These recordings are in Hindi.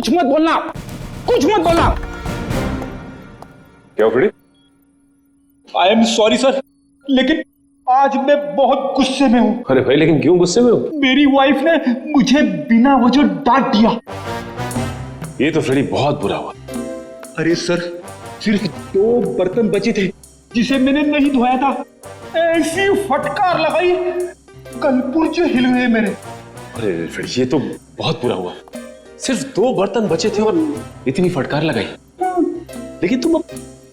कुछ मत बोलना, कुछ मत बोलना। क्या Freddy? I am sorry sir, लेकिन आज मैं बहुत गुस्से में हूँ। अरे भाई, लेकिन क्यों गुस्से में हो? मेरी वाइफ ने मुझे बिना वजह डांट दिया। ये तो फ्रेडी बहुत बुरा हुआ। अरे सर, सिर्फ 2 बर्तन बचे थे जिसे मैंने नहीं धोया था। ऐसी फटकार लगाई, कल पुर्जे हिल गए मेरे। अरे फ्रेडी, ये तो बहुत बुरा हुआ। सिर्फ 2 बर्तन बचे थे और इतनी फटकार लगाई। लेकिन तुम अब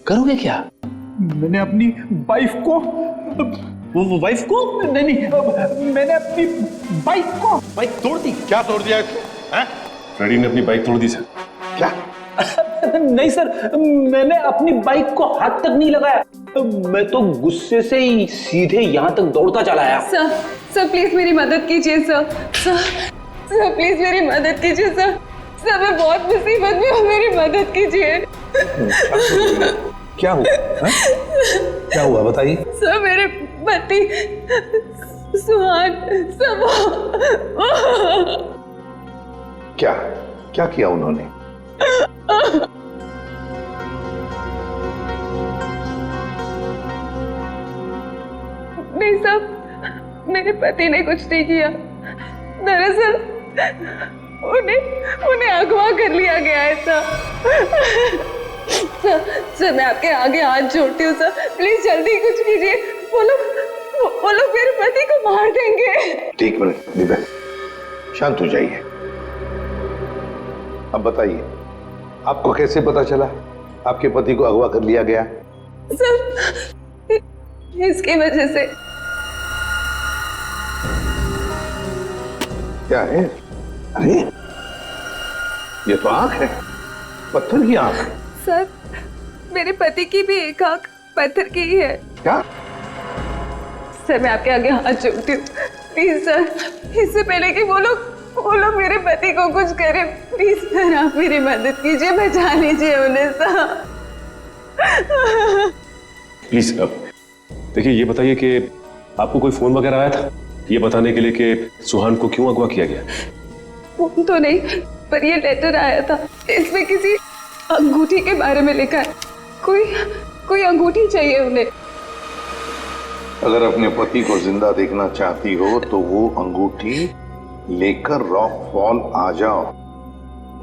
करोगे क्या? मैंने अपनी वाइफ को वाइफ को? नहीं, मैंने अपनी बाइक को बाइक तोड़ दी। क्या तोड़ दिया इसने? फ्रेडी ने अपनी बाइक तोड़ दी सर। क्या? नहीं सर, मैंने अपनी बाइक को हाथ तक नहीं लगाया। मैं तो गुस्से से ही सीधे यहाँ तक दौड़ता चला आया। सर प्लीज मेरी मदद कीजिए सर प्लीज मेरी मदद कीजिए सर। मैं बहुत मुसीबत में हूँ, मेरी मदद कीजिए। क्या हुआ? क्या हुआ बताइए। सर मेरे पति सुहान सब क्या क्या किया उन्होंने? नहीं साहब, मेरे पति ने कुछ नहीं किया। दरअसल उन्हें अगवा कर लिया गया है सर, मैं आपके आगे हाथ जोड़ती हूँ सर, प्लीज जल्दी कुछ कीजिए। वो लोग मेरे पति को मार देंगे। ठीक मिनट दिव्या, शांत हो जाइए। अब बताइए, आपको कैसे पता चला आपके पति को अगवा कर लिया गया? सर इसकी वजह से। क्या है? अरे ये तो आंख है, पत्थर की आंख। सर मेरे पति की भी एक आंख पत्थर की ही है। क्या? सर मैं आपके आगे हाथ जोड़ती हूँ, प्लीज सर, इससे पहले कि वो लोग मेरे पति को कुछ करे, प्लीज सर आप मेरी मदद कीजिए, बचा लीजिए उन्हें सर। प्लीज देखिए, ये बताइए कि आपको कोई फोन वगैरह आया था ये बताने के लिए कि सुहान को क्यों अगवा किया गया? फोन तो नहीं, पर ये लेटर आया था, इसमें किसी अंगूठी के बारे में लिखा है। कोई अंगूठी चाहिए उन्हें। अगर अपने पति को जिंदा देखना चाहती हो तो वो अंगूठी लेकर रॉक फॉल आ जाओ,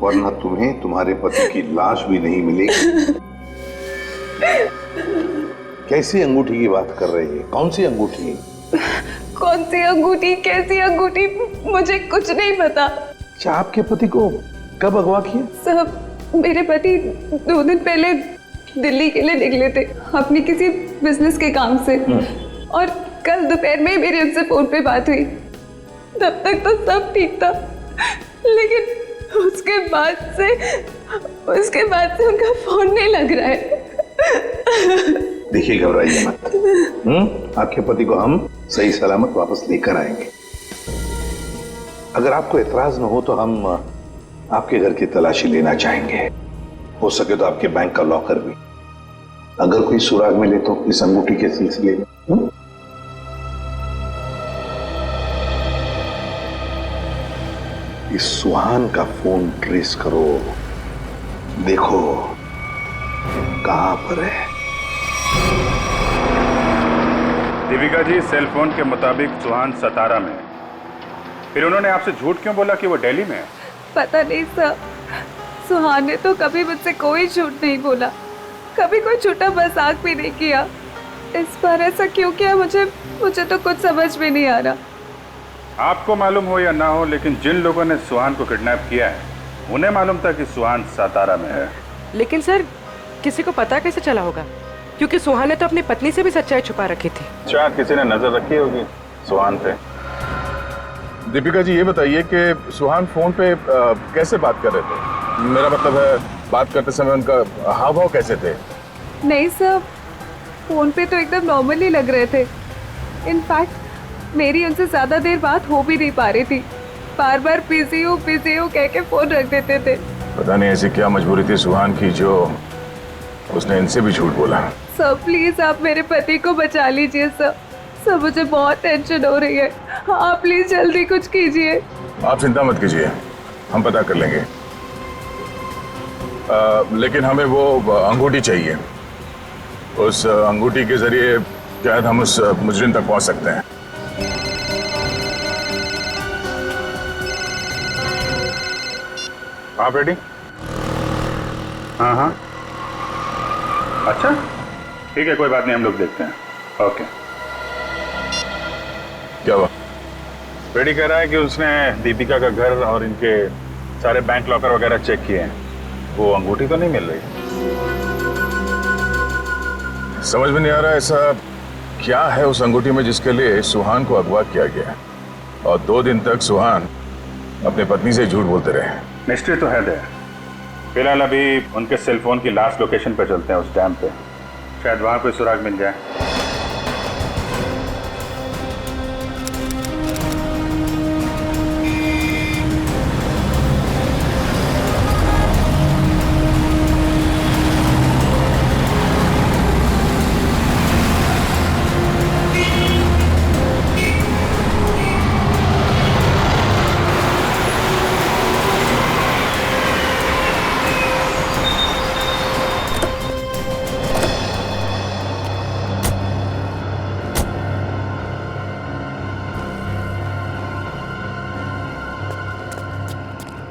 वरना तुम्हें तुम्हारे पति की लाश भी नहीं मिलेगी। कैसी अंगूठी की बात कर रही है? कौन सी अंगूठी? कौन सी अंगूठी, कैसी अंगूठी, मुझे कुछ नहीं पता। अच्छा, आपके पति को कब अगवा किया? सब मेरे पति 2 दिन पहले दिल्ली के लिए निकले थे अपनी किसी बिजनेस के काम से, और कल दोपहर में मेरी उनसे फोन पे बात हुई। तब तक तो सब ठीक था, लेकिन उसके बाद से उनका फोन नहीं लग रहा है। देखिए, घबराइए मत। आपके पति को हम सही सलामत वापस लेकर आएंगे। अगर आपको एतराज न हो तो हम आपके घर की तलाशी लेना चाहेंगे। हो सके तो आपके बैंक का लॉकर भी, अगर कोई सुराग मिले तो इस अंगूठी के सिलसिले में। इस सुहान का फोन ट्रेस करो, देखो कहां पर है। दीपिका जी, सेल फोन के मुताबिक सुहान सतारा में है। फिर उन्होंने आपसे झूठ क्यों बोला कि वो दिल्ली में है? पता नहीं सर, सुहान ने तो कभी मुझसे कोई झूठ नहीं बोला, कभी कोई झूठा मजाक भी नहीं किया। इस बार ऐसा क्यों किया मुझे तो कुछ समझ में नहीं आ रहा। आपको मालूम हो या ना हो, लेकिन जिन लोगों ने सुहान को किडनैप किया है उन्हें मालूम था कि सुहान सतारा में है। लेकिन सर, किसी को पता कैसे चला होगा? क्योंकि सुहान ने तो अपनी पत्नी से भी सच्चाई छुपा रखी थी। शायद किसी ने नजर रखी होगी सुहान पे। दीपिका जी, ये बताइए कि सुहान फोन पे कैसे बात कर रहे थे? मेरा मतलब है, बात करते समय उनका हाव भाव कैसे थे? नहीं सर, फोन पे तो एकदम नॉर्मल ही लग रहे थे। इनफैक्ट मेरी उनसे ज्यादा देर बात हो भी नहीं पा रही थी, बार बार बिजी हूँ कह के फोन रख देते थे। पता नहीं ऐसी क्या मजबूरी थी सुहान की जो उसने इनसे भी झूठ बोला। सर प्लीज आप मेरे पति को बचा लीजिए सर, मुझे बहुत टेंशन हो रही है। आप प्लीज जल्दी कुछ कीजिए। आप चिंता मत कीजिए, हम पता कर लेंगे। लेकिन हमें वो अंगूठी चाहिए। उस अंगूठी के जरिए शायद हम उस मुजरिम तक पहुंच सकते हैं। आप रेडी? हाँ हाँ, अच्छा ठीक है, कोई बात नहीं, हम लोग देखते हैं। ओके। क्या हुआ? रेडी कह रहा है कि उसने दीपिका का घर और इनके सारे बैंक लॉकर वगैरह चेक किए हैं, वो अंगूठी तो नहीं मिल रही। समझ में नहीं आ रहा ऐसा क्या है उस अंगूठी में जिसके लिए सुहान को अगवा किया गया, और 2 दिन तक सुहान अपनी पत्नी से झूठ बोलते रहे। मिस्ट्री तो है दे। फिलहाल अभी उनके सेलफोन की लास्ट लोकेशन पे चलते हैं, उस डैम पे, शायद वहां कोई सुराग मिल जाए।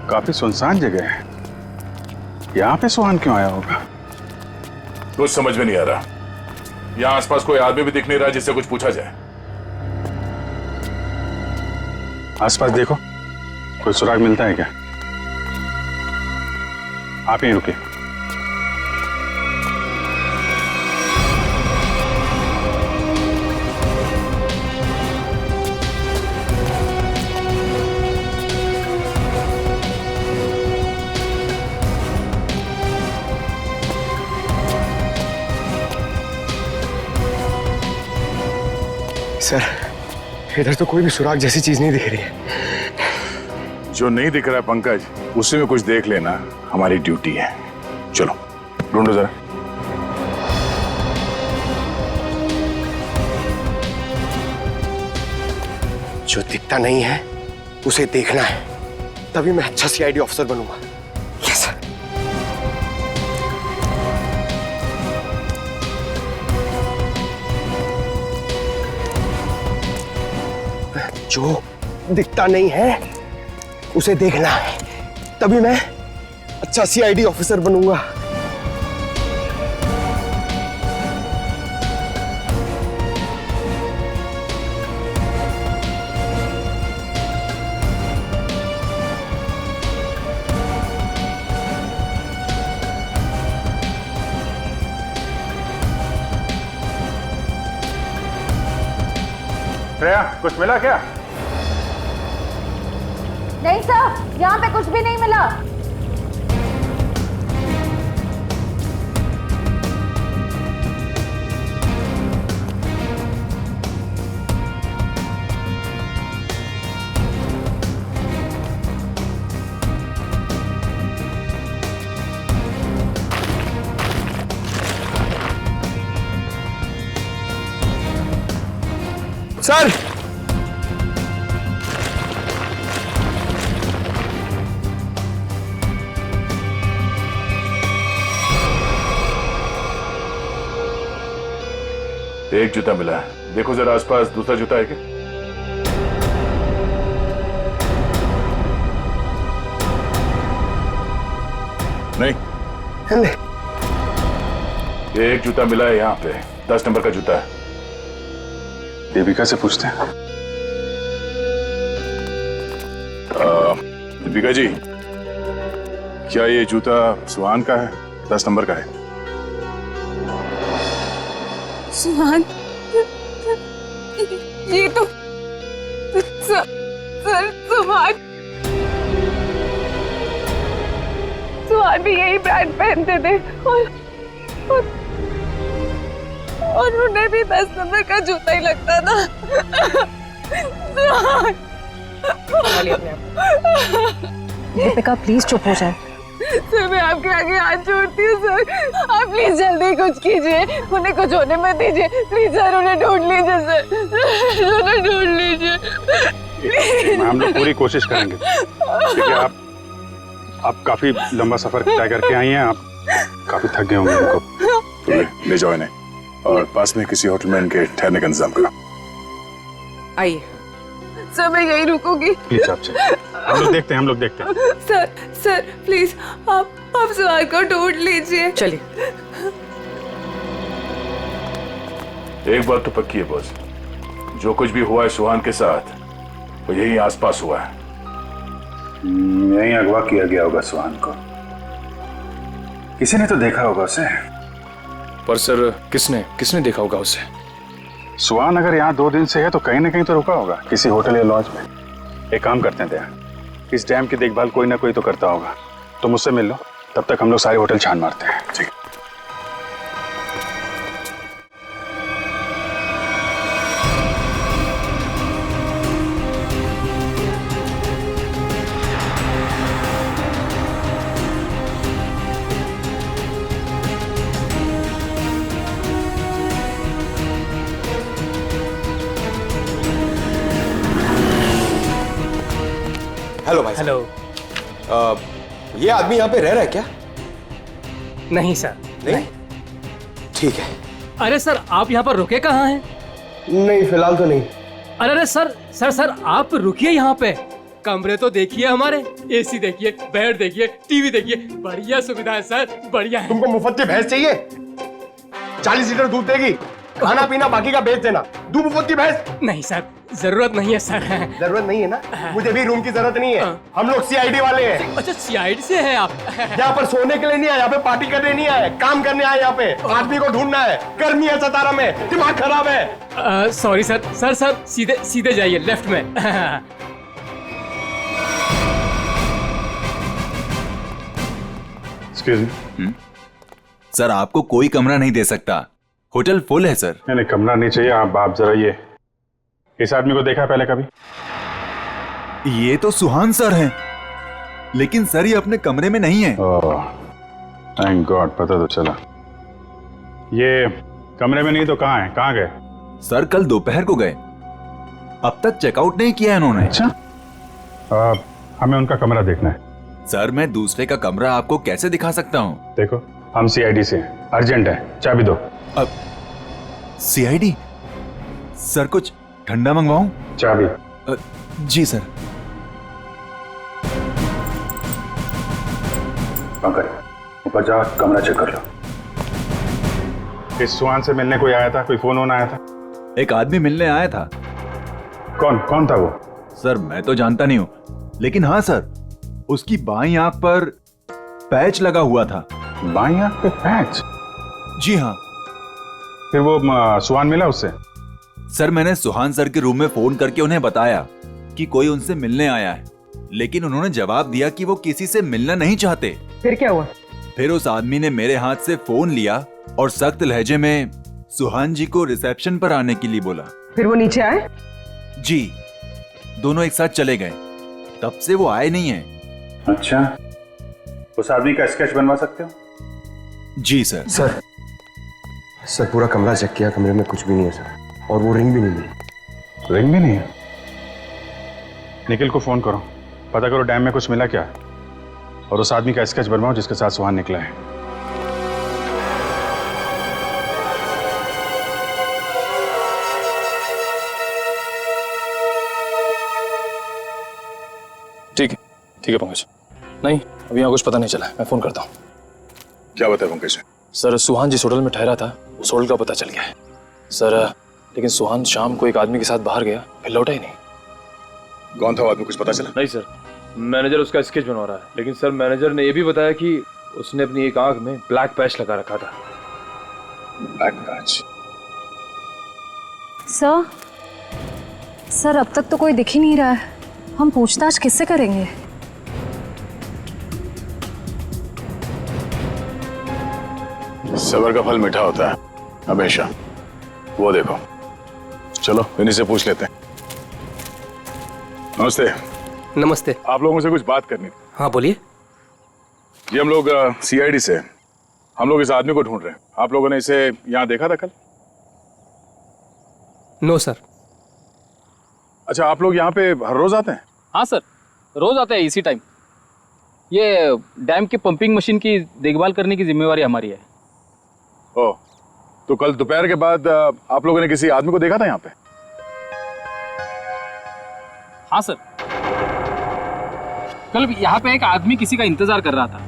काफी सुनसान जगह है, यहाँ पे सुहान क्यों आया होगा? कुछ समझ में नहीं आ रहा। यहाँ आसपास कोई आदमी भी दिख नहीं रहा जिससे कुछ पूछा जाए। आसपास देखो, कोई सुराग मिलता है क्या? आप ही रुके। सर, इधर तो कोई भी सुराग जैसी चीज नहीं दिख रही है। जो नहीं दिख रहा है पंकज, उसी में कुछ देख लेना हमारी ड्यूटी है। चलो ढूंढो जरा। जो दिखता नहीं है उसे देखना है, तभी मैं अच्छा सीआईडी ऑफिसर बनूंगा। Yes sir. जो दिखता नहीं है उसे देखना है, तभी मैं अच्छा सीआईडी ऑफिसर बनूंगा। श्रेया, कुछ मिला क्या? नहीं सर, यहाँ पे कुछ भी नहीं मिला। सर, एक जूता मिला है, देखो जरा आसपास दूसरा जूता है क्या? नहीं, एक जूता मिला है यहाँ पे, 10 नंबर का जूता है। दीपिका से पूछते हैं। दीपिका जी, क्या ये जूता सुहान का है? 10 नंबर का है। सुहान, ये तो सर सुहान भी यही ब्रांड पहनते थे और उन्हें भी 10 नंबर का जूता ही लगता था। सुहान, दीपिका प्लीज चुप हो जाए। सर, मैं आपके आगे हाथ जोड़ती हूँ सर, आप प्लीज जल्दी कुछ कीजिए, उन्हें कुछ होने मत दीजिए प्लीज सर, उन्हें ढूंढ लीजिए सर, उन्हें ढूंढ लीजिए। हम लोग पूरी कोशिश करेंगे। ठीक है, आप काफी लंबा सफर तय करके आई हैं, आप काफी थक गए होंगे इनको। तो ले जाओ इन्हें और पास में किसी होटल में इनके ठहरने का इंतजाम करो। आइए। सर मैं यही रुकूंगी। प्लीज आप चलिए, हम लोग देखते हैं। सर प्लीज आप सुहान को ढूंढ लीजिए। चलिए। एक बात तो पक्की है बॉस, जो कुछ भी हुआ है सुहान के साथ वो यही आसपास हुआ है। यहीं अगवा किया गया होगा सुहान को, किसी ने तो देखा होगा उसे। पर सर किसने देखा होगा उसे? सुहान अगर यहाँ 2 दिन से है तो कहीं ना कहीं तो रुका होगा, किसी होटल या लॉज में। एक काम करते हैं दया, इस डैम की देखभाल कोई ना कोई तो करता होगा, तो मुझसे मिल लो, तब तक हम लोग सारे होटल छान मारते हैं। ठीक। हेलो भाई। हेलो। ये आदमी यहाँ पे रह रहा है क्या? नहीं सर। नहीं? ठीक है। अरे सर आप यहाँ पर रुके कहाँ हैं? नहीं फिलहाल तो नहीं। अरे सर आप रुकिए यहाँ पे। कमरे तो देखिए हमारे, एसी देखिए, बेड देखिए, टीवी देखिए, बढ़िया सुविधा है सर, बढ़िया है। तुमको मुफ्त की भैंस चाहिए? 40 लीटर दूध देगी, खाना पीना बाकी का बेच देना। दूध मुफ्त की भैंस? नहीं सर, जरूरत नहीं है सर। जरूरत नहीं है ना? मुझे भी रूम की जरूरत नहीं है, हम लोग सीआईडी वाले हैं। अच्छा सीआईडी से हैं आप? यहाँ पर सोने के लिए नहीं आए, यहाँ पे पार्टी करने नहीं आए, काम करने आए। यहाँ पे आदमी को ढूंढना है, गर्मी है सतारा में, दिमाग खराब है। सॉरी सर सीधे जाइए लेफ्ट में। एक्सक्यूज मी सर, आपको कोई कमरा नहीं दे सकता, होटल फुल है सर। नहीं कमरा नहीं चाहिए। आप जरा ये इस आदमी को देखा है पहले कभी? ये तो सुहान सर हैं, लेकिन सर ये अपने कमरे में नहीं है। थैंक गॉड, पता तो चला। ये कमरे में नहीं तो कहाँ है? कहाँ गए? सर कल दोपहर को गए, अब तक चेकआउट नहीं किया इन्होंने। अच्छा, हमें उनका कमरा देखना है। सर मैं दूसरे का कमरा आपको कैसे दिखा सकता हूँ? देखो हम सीआईडी से, अर्जेंट है, चाबी दो। अब सीआईडी? सर कुछ ठंडा मंगवाऊं? चाबी। जी सर। पंकज ऊपर जा, कमरा चेक कर लो। इस सुहान से मिलने कोई आया था? कोई फोन आया था? एक आदमी मिलने आया था। कौन था वो? सर मैं तो जानता नहीं हूँ, लेकिन हाँ सर उसकी बाईं आंख पर पैच लगा हुआ था। बाईं आंख पे पैच? जी हाँ। फिर वो सुहान मिला उससे? सर मैंने सुहान सर के रूम में फोन करके उन्हें बताया कि कोई उनसे मिलने आया है, लेकिन उन्होंने जवाब दिया कि वो किसी से मिलना नहीं चाहते। फिर क्या हुआ? फिर उस आदमी ने मेरे हाथ से फोन लिया और सख्त लहजे में सुहान जी को रिसेप्शन पर आने के लिए बोला। फिर वो नीचे आए? जी, दोनों एक साथ चले गए, तब से वो आए नहीं है। अच्छा, उस आदमी का स्केच बनवा सकते हो? जी सर। सर पूरा कमरा चेक किया, कमरे में कुछ भी नहीं है सर, और वो रिंग भी नहीं मिली। रिंग भी नहीं है? निखिल को फोन करो, पता करो डैम में कुछ मिला क्या, और उस आदमी का स्केच बनवाओ जिसके साथ सुहान निकला है। ठीक है पंकज। नहीं अभी यहाँ कुछ पता नहीं चला, मैं फोन करता हूँ। क्या बताया पंकज? सर सुहान जिस होटल में ठहरा था उस होटल का पता चल गया है सर, लेकिन सुहान शाम को एक आदमी के साथ बाहर गया, फिर लौटा ही नहीं। कौन था वो आदमी, कुछ पता चला? नहीं सर, मैनेजर उसका स्केच बनवा रहा है, लेकिन सर मैनेजर ने यह भी बताया कि उसने अपनी एक आंख में ब्लैक पैच लगा रखा था। Black patch? सर अब तक तो कोई दिख ही नहीं रहा है, हम पूछताछ किससे करेंगे? सबर का फल मीठा होता है हमेशा, वो देखो। चलो इन्हीं से पूछ लेते हैं। नमस्ते। नमस्ते। आप लोगों से कुछ बात करनी थी। हाँ बोलिए। ये हम लोग सीआईडी से, हम लोग इस आदमी को ढूंढ रहे हैं। आप लोगों ने इसे यहाँ देखा था कल? No sir. अच्छा, आप लोग यहाँ पे हर रोज आते हैं? हाँ सर, रोज आते हैं इसी टाइम। ये डैम की पंपिंग मशीन की देखभाल करने की जिम्मेवारी हमारी है। ओ, तो कल दोपहर के बाद आप लोगों ने किसी आदमी को देखा था यहाँ पे? हाँ सर, कल यहाँ पे एक आदमी किसी का इंतजार कर रहा था।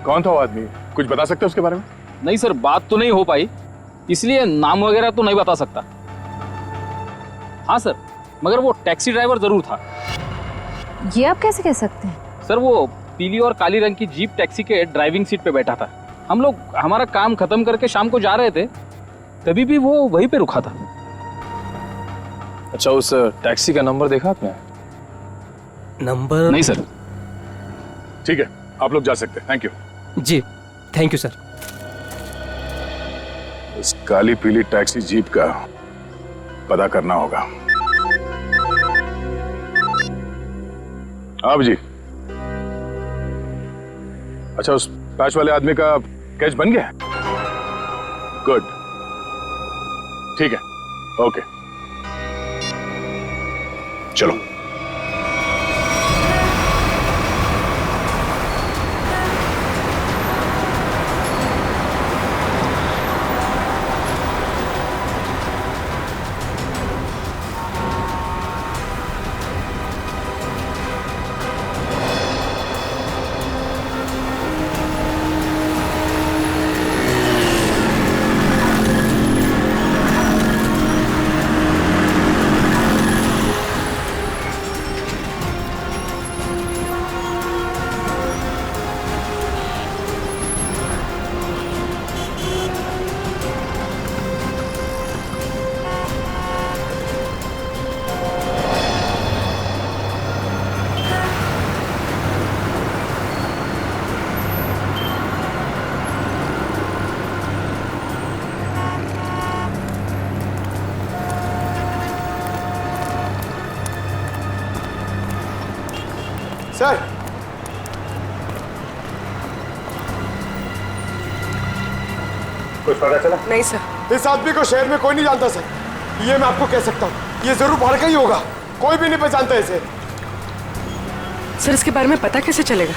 कौन था वो आदमी? कुछ बता सकते हो उसके बारे में? नहीं सर, बात तो नहीं हो पाई, इसलिए नाम वगैरह तो नहीं बता सकता। हाँ सर, मगर वो टैक्सी ड्राइवर जरूर था। ये आप कैसे कह सकते हैं? सर वो पीली और काली रंग की जीप टैक्सी के ड्राइविंग सीट पे बैठा था। हम लोग हमारा काम खत्म करके शाम को जा रहे थे, तभी भी वो वहीं पे रुका था। अच्छा, उस टैक्सी का नंबर देखा आपने? नंबर नहीं सर। ठीक है, आप लोग जा सकते हैं। Thank you ji, thank you sir. इस काली पीली टैक्सी जीप का पता करना होगा। आप जी, अच्छा उस पैच वाले आदमी का कैच बन गया? गुड, ठीक है, ओके, चलो। सर, कुछ पता चला? नहीं सर। इस आदमी को शहर में कोई नहीं जानता सर, ये मैं आपको कह सकता हूँ। ये जरूर बाहर का ही होगा, कोई भी नहीं पहचानता इसे। सर इसके बारे में पता कैसे चलेगा?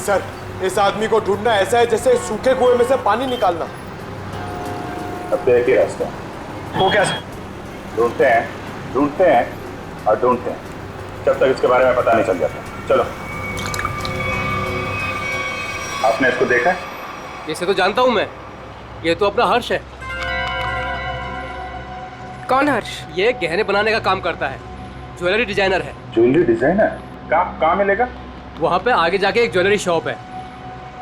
सर इस आदमी को ढूंढना ऐसा है जैसे सूखे कुएं में से पानी निकालना। अब तो एक ही रास्ता। वो क्या सर? ढूंढते हैं और ढूंढते हैं जब तक इसके बारे में पता नहीं चल जाता। चलो। आपने इसको देखा है? इसे तो जानता हूं मैं, ये तो अपना हर्ष है। कौन हर्ष? ये गहने बनाने का काम करता है, ज्वेलरी डिजाइनर है। Jewellery designer? कहाँ मिलेगा? वहाँ पे आगे जाके एक ज्वेलरी शॉप है,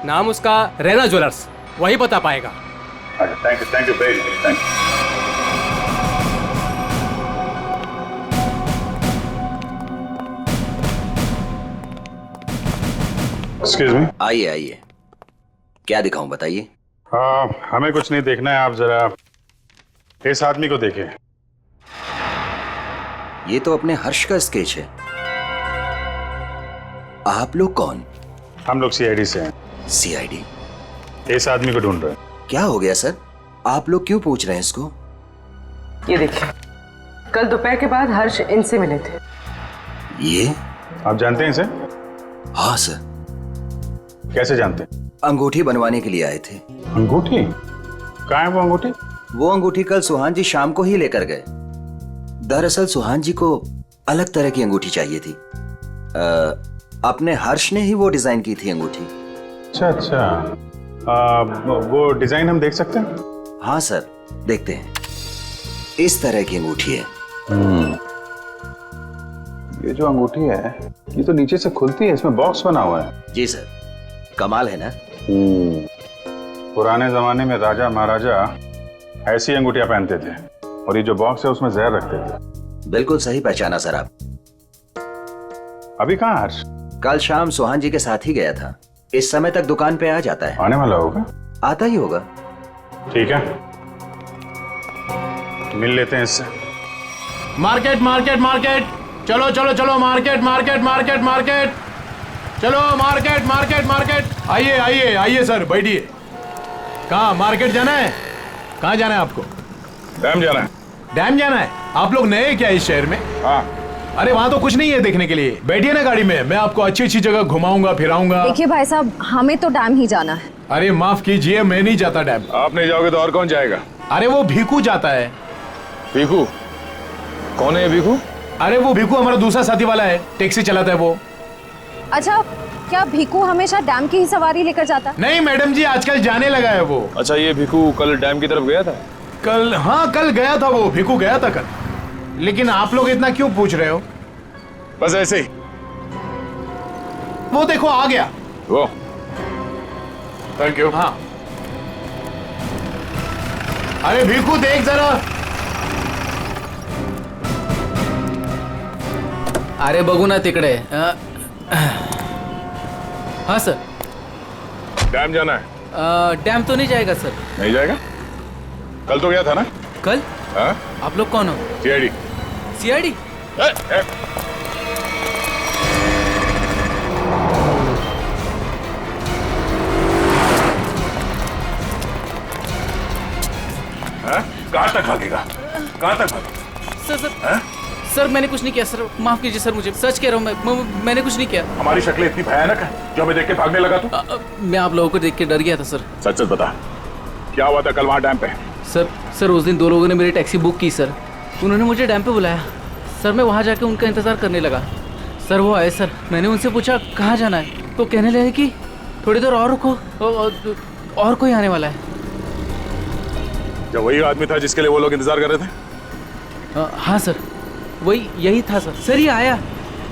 नाम उसका रैना ज्वेलर्स, वही बता पाएगा। अच्छा, thank you very much, thank you. Excuse me. आइए आइए, क्या दिखाऊं बताइए। हमें कुछ नहीं देखना है, आप जरा इस आदमी को देखिए। ये तो अपने हर्ष का स्केच है। आप लोग कौन? हम लोग सीआईडी से हैं। सीआईडी? इस आदमी को ढूंढ रहे हैं। क्या हो गया सर, आप लोग क्यों पूछ रहे हैं इसको? ये देखिए, कल दोपहर के बाद हर्ष इनसे मिले थे। ये आप जानते हैं इसे? हाँ सर। कैसे जानते हैं? अंगूठी बनवाने के लिए आए थे। अंगूठी? कहाँ है वो अंगूठी? वो अंगूठी कल सुहान जी शाम को ही लेकर गए। दरअसल सुहान जी को अलग तरह की अंगूठी चाहिए थी। अपने हर्ष ने ही वो डिजाइन की थी अंगूठी। अच्छा, वो डिजाइन हम देख सकते हैं? हाँ सर, देखते हैं। इस तरह की अंगूठी है। ये जो अंगूठी है, ये तो नीचे से खुलती है, इसमें बॉक्स बना हुआ है। जी सर, कमाल है ना। पुराने जमाने में राजा महाराजा ऐसी अंगूठियां पहनते थे, और ये जो बॉक्स है उसमें जहर रखते थे। बिल्कुल सही पहचाना सर आप। अभी कहाँ हर्ष? कल शाम सुहान जी के साथ ही गया था, इस समय तक दुकान पे आ जाता है। आने वाला होगा? आता ही होगा। ठीक है, मिल लेते हैं इससे। मार्केट मार्केट मार्केट, चलो चलो चलो, मार्केट मार्केट मार्केट मार्केट, चलो मार्केट मार्केट मार्केट। आइए आइए आइए सर, बैठिए। कहाँ मार्केट जाना है? कहाँ जाना है आपको? डैम जाना है। डैम जाना है? आप लोग नए क्या इस शहर में? हाँ, अरे वहाँ तो कुछ नहीं है देखने के लिए, बैठिए ना गाड़ी में, मैं आपको अच्छी अच्छी जगह घुमाऊंगा फिराऊंगा। देखिए भाई साहब, हमें तो डैम ही जाना है। अरे माफ कीजिए, मैं नहीं जाता डैम। आप नहीं जाओगे तो और कौन जाएगा? अरे वो भीखू जाता है। भीखू? कौन है भीखू? अरे वो भीखू हमारा दूसरा साथी वाला है, टैक्सी चलाता है वो। अच्छा, क्या भीखू हमेशा डैम की ही सवारी लेकर जाता है? नहीं मैडम जी, आजकल जाने लगा है वो। अच्छा, ये भीखू कल डैम की तरफ गया था? कल? हाँ कल गया था वो, भीखू गया था कल। लेकिन आप लोग इतना क्यों पूछ रहे हो? बस ऐसे ही। वो देखो आ गया वो। Thank you. हाँ। अरे भीखू देख जरा। अरे बघू ना तिकडे। हाँ सर। डैम जाना है? डैम तो नहीं जाएगा सर। नहीं जाएगा? कल तो गया था ना? कल? हाँ? आप लोग कौन हो? सीआईडी। सीआईडी? कहाँ तक भागेगा? कहाँ तक भागेगा? सर सर सर मैंने कुछ नहीं किया सर, माफ कीजिए सर, मुझे सच कह रहा हूँ, मैंने कुछ नहीं किया। हमारी शक्लें इतनी भयानक है जो हमें देख के भागने लगा तू? मैं आप लोगों को देख के डर गया था सर। सच सच बता, क्या हुआ था कल वहाँ डैम पे? सर उस दिन 2 लोगों ने मेरी टैक्सी बुक की सर, उन्होंने मुझे डैम पे बुलाया सर, मैं वहाँ जाके उनका इंतजार करने लगा सर। वो आए सर, मैंने उनसे पूछा कहाँ जाना है, तो कहने लगे कि थोड़ी देर और रुको, और कोई आने वाला है। क्या वही आदमी था जिसके लिए वो लोग इंतजार कर रहे थे? हाँ सर, वही यही था सर। सर ये आया,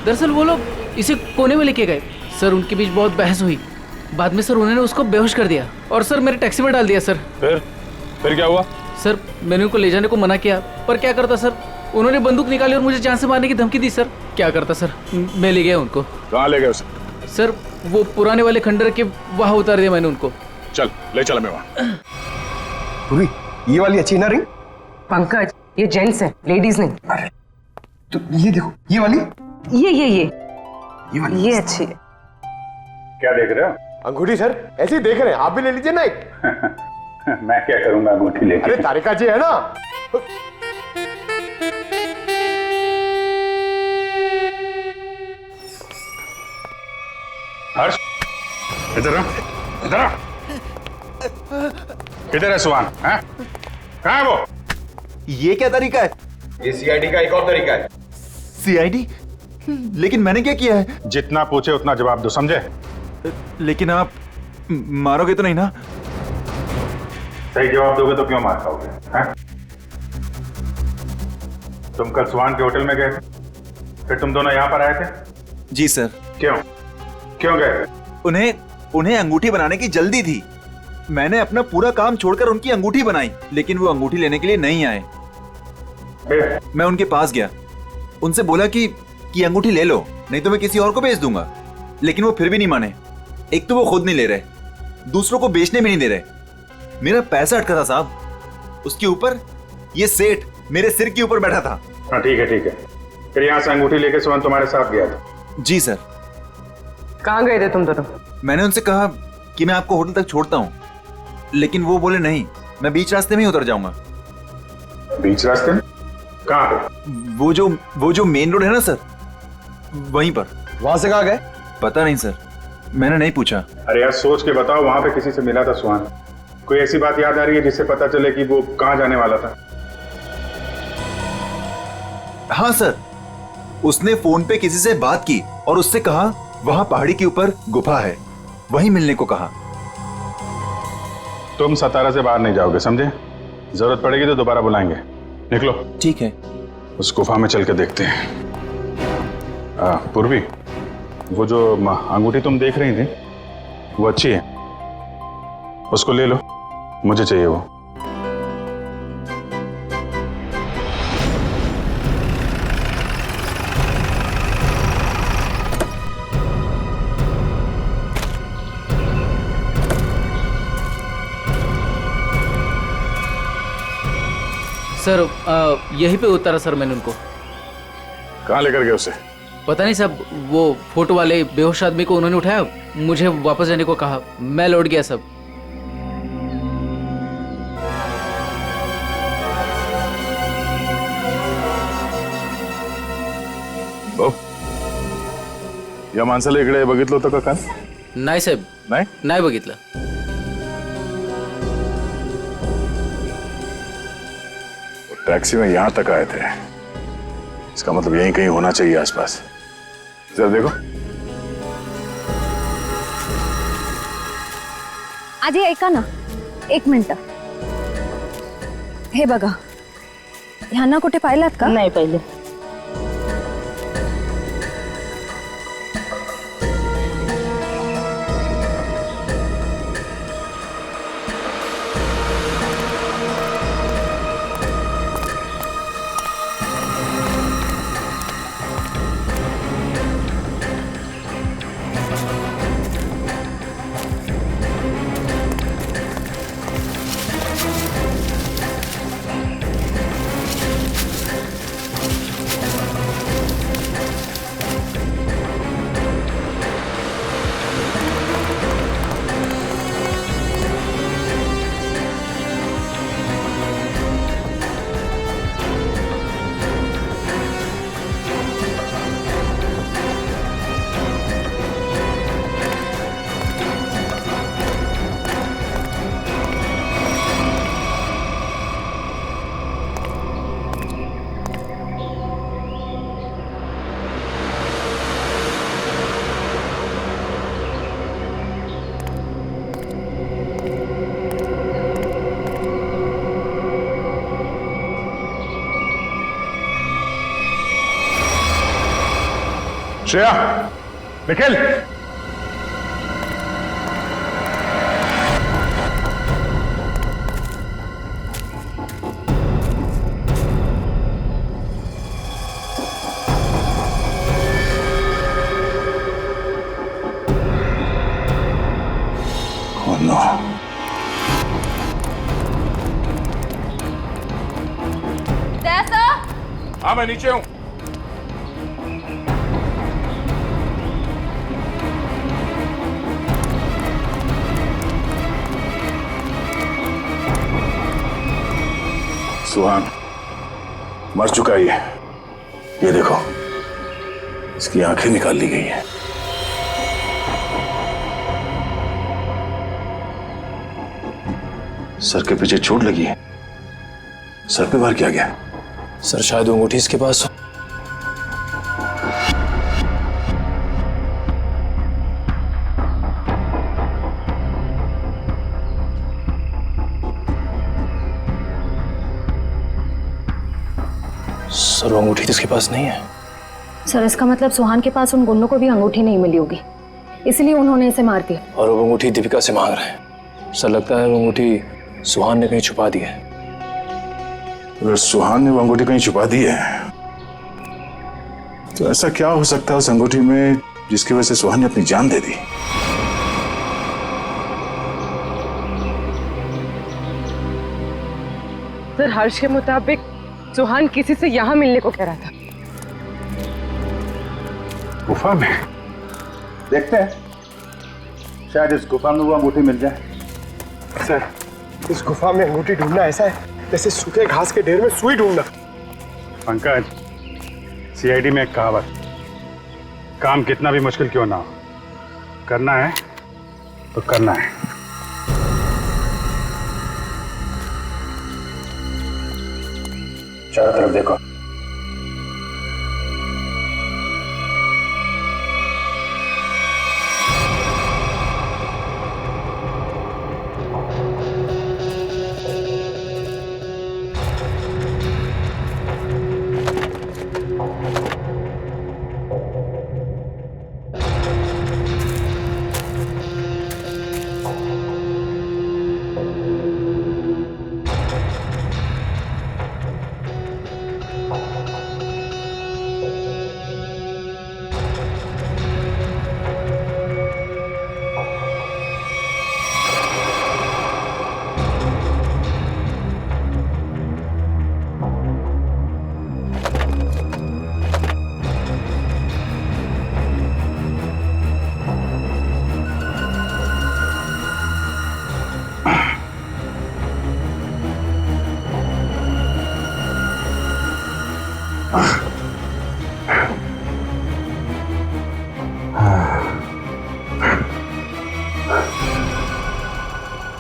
दरअसल वो लोग इसे कोने में लेके गए सर, उनके बीच बहुत बहस हुई, बाद में सर उन्होंने उसको बेहोश कर दिया और सर मेरे टैक्सी में डाल दिया सर। फिर क्या हुआ? सर मैंने उनको ले जाने को मना किया, पर क्या करता सर, उन्होंने बंदूक निकाली और मुझे जान से मारने की धमकी दी सर। क्या करता सर, मैं ले गया उनको। कहाँ ले गए उसे? सर वो पुराने वाले खंडर के वहाँ उतार दिया मैंने उनको। चल ले चला मैं वहाँ। पूरी ये वाली अच्छी ना रिंग? पंकज ये जेंट्स है, लेडीज नहीं। अरे तो ये देखो, ये वाली, ये वाली ये अच्छी है। क्या देख रहे हो? अंगूठी सर, ऐसे ही देख रहे हैं, आप भी ले लीजिए ना एक। मैं क्या करूंगा अंगूठी लेके? अरे तारिका जी है ना। हर्ष इधर आ, इधर आ। किधर है सुहान? कहाँ है वो? ये क्या तरीका है? ये सीआईडी का एक और तरीका है। सीआईडी? लेकिन मैंने क्या किया है? जितना पूछे उतना जवाब दो, समझे? लेकिन आप मारोगे तो नहीं ना? सही जवाब दोगे तो क्यों मार खाओगे? तुम कल सुहान के होटल में गए थे, फिर तुम दोनों यहाँ पर आए थे? जी सर। क्यों गए? उन्हें अंगूठी बनाने की जल्दी थी। मैंने अपना पूरा काम छोड़कर उनकी अंगूठी बनाई, लेकिन वो अंगूठी लेने के लिए नहीं आए। मैं उनके पास गया, उनसे बोला कि अंगूठी ले लो, नहीं तो मैं किसी और को बेच दूंगा, लेकिन वो फिर भी नहीं माने। एक तो वो खुद नहीं ले रहे, दूसरों को बेचने भी नहीं दे रहे। मेरा पैसा अटका था साहब, उसके ऊपर ये सेठ मेरे सिर के ऊपर बैठा था। हाँ ठीक है। फिर यहाँ से अंगूठी लेके सुहान तुम्हारे साथ गया था? जी सर। कहाँ गए थे तुम दोनों? मैंने उनसे कहा कि मैं आपको होटल तक छोड़ता हूँ, लेकिन वो बोले नहीं, मैं बीच रास्ते में ही उतर जाऊंगा। बीच रास्ते में? कहाँ पे? वो जो मेन रोड है ना सर, वहीं पर। वहां से कहाँ गए? पता नहीं सर, मैंने नहीं पूछा। अरे यार सोच के बताओ, वहां पे किसी से मिला था सुहान? कोई ऐसी बात याद आ रही है जिससे पता चले कि वो कहाँ जाने वाला था? हाँ सर, उसने फोन पे किसी से बात की और उससे कहा वहां पहाड़ी के ऊपर गुफा है, वहीं मिलने को कहा। तुम सतारा से बाहर नहीं जाओगे, समझे? जरूरत पड़ेगी तो दोबारा बुलाएंगे। निकलो। ठीक है। उस गुफा में चल के देखते हैं। पूर्वी, वो जो अंगूठी तुम देख रही थी वो अच्छी है, उसको ले लो, मुझे चाहिए वो। सर यहीं पे उतारा सर मैंने उनको। कहाँ लेकर गए उसे? पता नहीं साहब, वो फोटो वाले बेहोश आदमी को उन्होंने उठाया, मुझे वापस जाने को कहा, मैं लौट गया सब। भाऊ या माणसाला इकडे बघितलं होतं का काल? नाही साहेब, नाही बघितलं. टैक्सी में यहां तक आए थे, इसका मतलब यहीं कहीं होना चाहिए आसपास. जरा देखो. आधी ऐका ना, 1 मिनिट. हे बघा, ह्यांना कुठे पाहिलात का? नाही पाहिले. Shreya, Nikhil, oh no. हाँ मैं नीचे हूं. सुहान मर चुका है ये देखो, इसकी आंखें निकाल ली गई हैं. सर के पीछे चोट लगी है. सर पे वार किया गया. सर शायद वो अंगूठी इसके पास हो. सर वो अंगूठी तो इसके पास नहीं है. सर इसका मतलब सुहान के पास उन गुंडों को भी अंगूठी नहीं मिली होगी, इसलिए उन्होंने इसे मार दिया. और वो अंगूठी दीपिका से मांग रहे हैं. सर लगता है वो अंगूठी सुहान ने कहीं छुपा दी है. अगर सुहान ने वो अंगूठी कहीं छुपा दी है तो ऐसा क्या हो सकता है उस अंगूठी में जिसकी वजह से सुहान ने अपनी जान दे दी? सर हर्ष के मुताबिक सुहान किसी से यहाँ मिलने को कह रहा था. गुफा में देखते हैं, शायद इस गुफा में वो अंगूठी मिल जाए. सर इस गुफा में अंगूठी ढूंढना ऐसा है जैसे सूखे घास के ढेर में सुई ढूंढना. पंकज, सीआईडी में एक कहावत, काम कितना भी मुश्किल क्यों ना हो, करना है तो करना है. चारों तरफ देखो.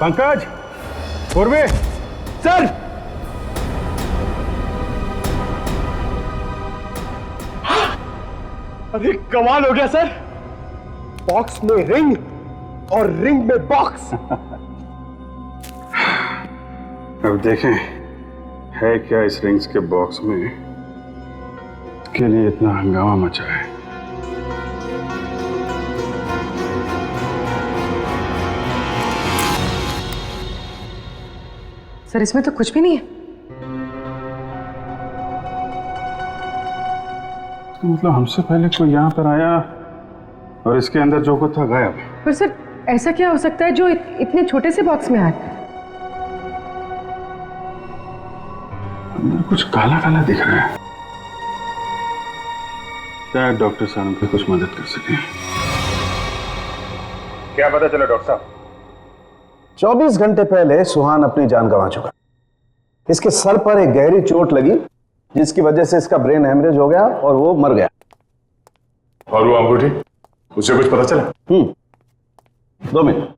पंकज, पूर्वे, सर अरे कमाल हो गया सर, बॉक्स में रिंग और रिंग में बॉक्स। अब देखें है क्या इस रिंग्स के बॉक्स में के लिए इतना हंगामा मचा है। सर इसमें तो कुछ भी नहीं है। तो मतलब हमसे पहले कोई यहाँ पर आया और इसके अंदर जो कुछ था गायब। पर सर ऐसा क्या हो सकता है जो इतने छोटे से बॉक्स में आए? अंदर कुछ काला काला दिख रहा है। क्या डॉक्टर साहब की कुछ मदद कर सके? क्या पता चला डॉक्टर साहब? 24 घंटे पहले सुहान अपनी जान गंवा चुका। इसके सर पर एक गहरी चोट लगी जिसकी वजह से इसका ब्रेन हेमरेज हो गया और वो मर गया। और वो अंगूठी, उसे कुछ पता चला? 2 मिनट।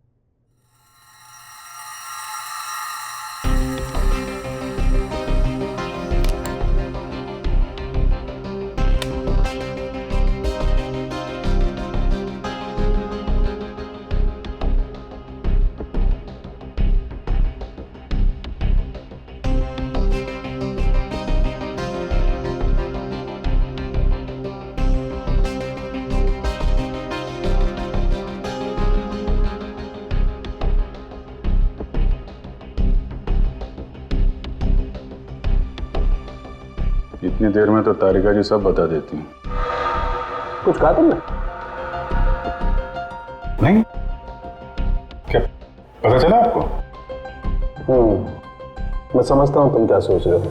इतनी देर में तो तारिका जी सब बता देती हैं। कुछ कहा तुमने? नहीं, क्या पता चला आपको? मैं समझता हूं तुम क्या सोच रहे हो।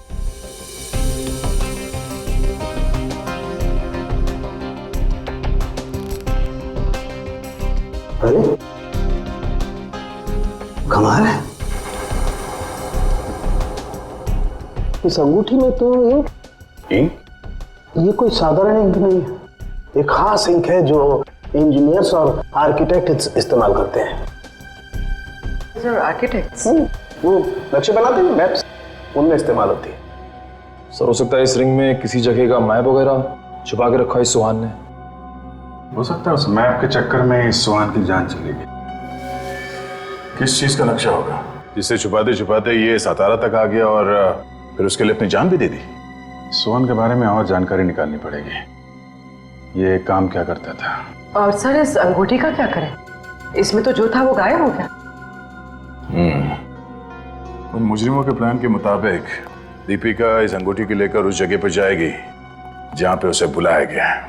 अरे कमाल है, इस अंगूठी में तो इंक ये कोई साधारण इंक नहीं है। एक खास इंक है जो इंजीनियर्स और आर्किटेक्ट्स इस्तेमाल करते हैं। Sir architects? वो नक्शे बनाते हैं, मैप्स, उनमें इस्तेमाल होती है। सर हो सकता है इस रिंग में किसी जगह का मैप वगैरह छुपा के रखा है इस सुहान ने। हो सकता है उस मैप के चक्कर में इस सुहान की जान चली गई। किस चीज का नक्शा होगा जिसे छुपाते छुपाते ये सातारा तक आ गया और फिर उसके लिए अपनी जान भी दे दी? सुहान के बारे में और जानकारी निकालनी पड़ेगी। ये काम क्या करता था? और सर इस अंगूठी का क्या करें? इसमें तो जो था वो गायब हो गया। उन मुजरिमों के प्लान के मुताबिक दीपिका इस अंगूठी को लेकर उस जगह पर जाएगी जहां पे उसे बुलाया गया है।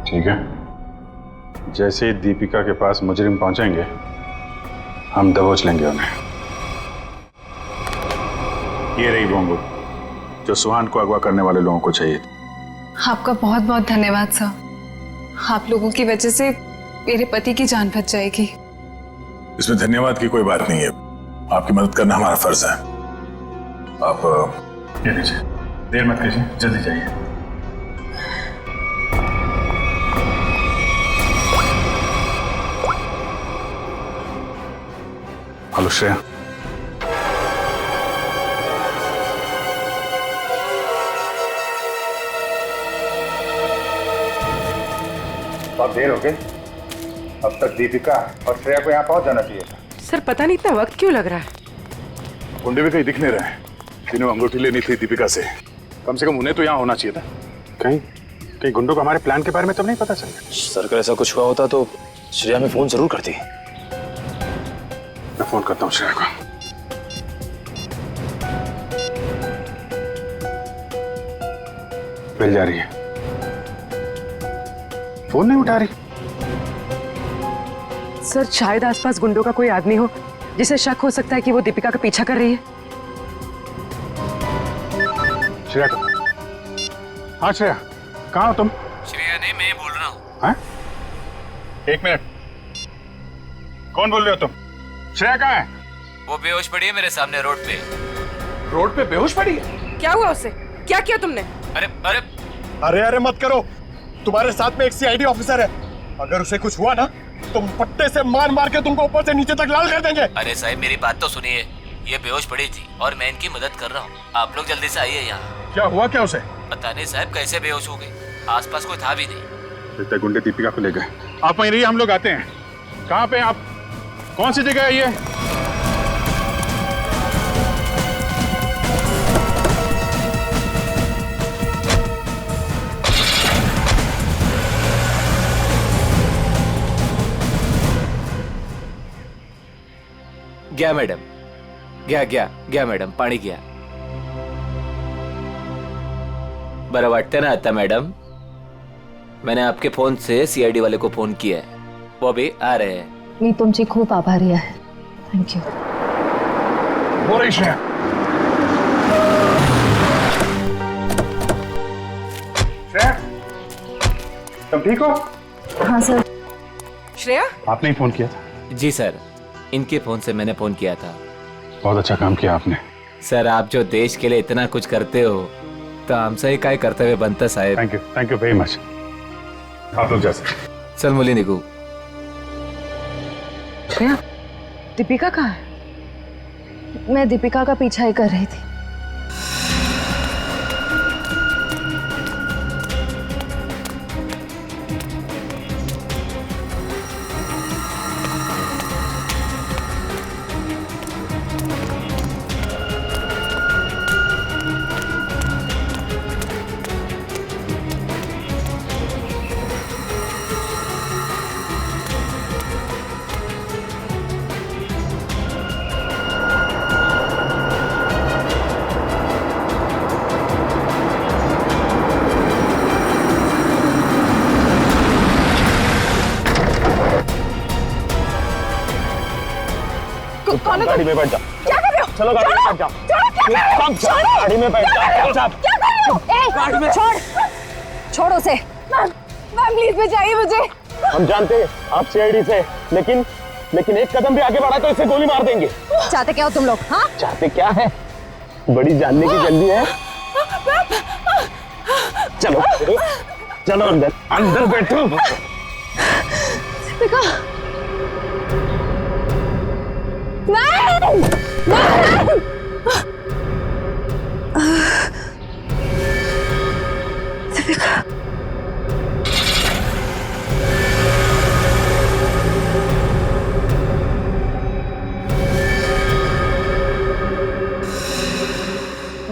ठीक है, जैसे ही दीपिका के पास मुजरिम पहुंचेंगे हम दबोच लेंगे उन्हें। ये रही वो अंगूठी जो सुहान को अगवा करने वाले लोगों को चाहिए थी। आपका बहुत बहुत धन्यवाद सर। आप लोगों की वजह से मेरे पति की जान बच जाएगी। इसमें धन्यवाद की कोई बात नहीं है, आपकी मदद करना हमारा फर्ज है। आप ये लीजिए, देर मत कीजिए, जल्दी जाइए। हेलो श्रेया, बहुत देर हो गई, अब तक दीपिका और श्रेया को यहाँ पहुंच जाना चाहिए था। सर पता नहीं इतना वक्त क्यों लग रहा है। गुंडे भी कहीं दिख नहीं रहे, जिन्हें अंगूठी लेनी थी दीपिका से। कम से कम उन्हें तो यहाँ होना चाहिए था। कहीं गुंडों को हमारे प्लान के बारे में तो नहीं पता चल गया? सर अगर ऐसा कुछ हुआ होता तो श्रेया में फोन जरूर करती। मैं फोन करता हूँ श्रेया को। मिल जा रही है, फोन नहीं उठा रही। सर शायद आसपास गुंडों का कोई आदमी हो जिसे शक हो सकता है कि वो दीपिका का पीछा कर रही है। श्रेया को, हाँ श्रेया, कहाँ हो तुम? श्रेया नहीं, मैं बोल रहा हूँ। हाँ? एक मिनट, कौन बोल रहे हो तुम? श्रेया कहाँ है? वो बेहोश पड़ी है मेरे सामने रोड पे। रोड पे बेहोश पड़ी है? क्या हुआ उससे? क्या किया तुमने? अरे अरे अरे अरे मत करो, तुम्हारे साथ में एक सीआईडी ऑफिसर है, अगर उसे कुछ हुआ ना तुम पट्टे से मार मार के तुमको ऊपर से नीचे तक लाल कर देंगे। अरे साहब मेरी बात तो सुनिए, ये बेहोश पड़ी थी और मैं इनकी मदद कर रहा हूँ। आप लोग जल्दी से आइए यहाँ। क्या हुआ क्या उसे? पता नहीं साहब कैसे बेहोश हो गई, आसपास कोई था भी नहीं। लगता है गुंडे दीपिका को ले गए। आप वहीं रहिए, हम लोग आते हैं। कहाँ पे आप? कौन सी जगह है ये? गया मैडम, गया मैडम, पाणी गया। बरं वाटतं ना आता मैडम? मैंने आपके फोन से सीआईडी वाले को फोन किया है, वो अभी आ रहे हैं। मी तुमची खूप आभारी आहे, थँक यू। हो रही श्रेया। श्रेया, तुम ठीक हो? हाँ सर। श्रेया, आपने ही फोन किया था? जी सर, इनके फोन से मैंने फोन किया था। बहुत अच्छा काम किया आपने। सर आप जो देश के लिए इतना कुछ करते हो तो हमसे ही काय कर्तव्य बनता साहेब। Thank you very much. आप लोग जा सकते। चल मुली निकू। श्रेया, दीपिका कहाँ है? मैं दीपिका का पीछा ही कर रही थी। गाड़ी में बैठ जाओ। क्या कर रहे हो? चलो गाड़ी में बैठ जाओ। गाड़ी में बैठ जाओ। क्या कर रहे हो? गाड़ी में छोड़ उसे। मैम प्लीज बचाइए मुझे। हम जानते हैं आप सीआईडी से, लेकिन एक कदम भी आगे बढ़ा तो इसे गोली मार देंगे। चाहते क्या हो तुम लोग? हाँ चाहते क्या है? बड़ी जानने की जल्दी है। चलो चलो अंदर बैठो। दीपिका नहीं। दीपिका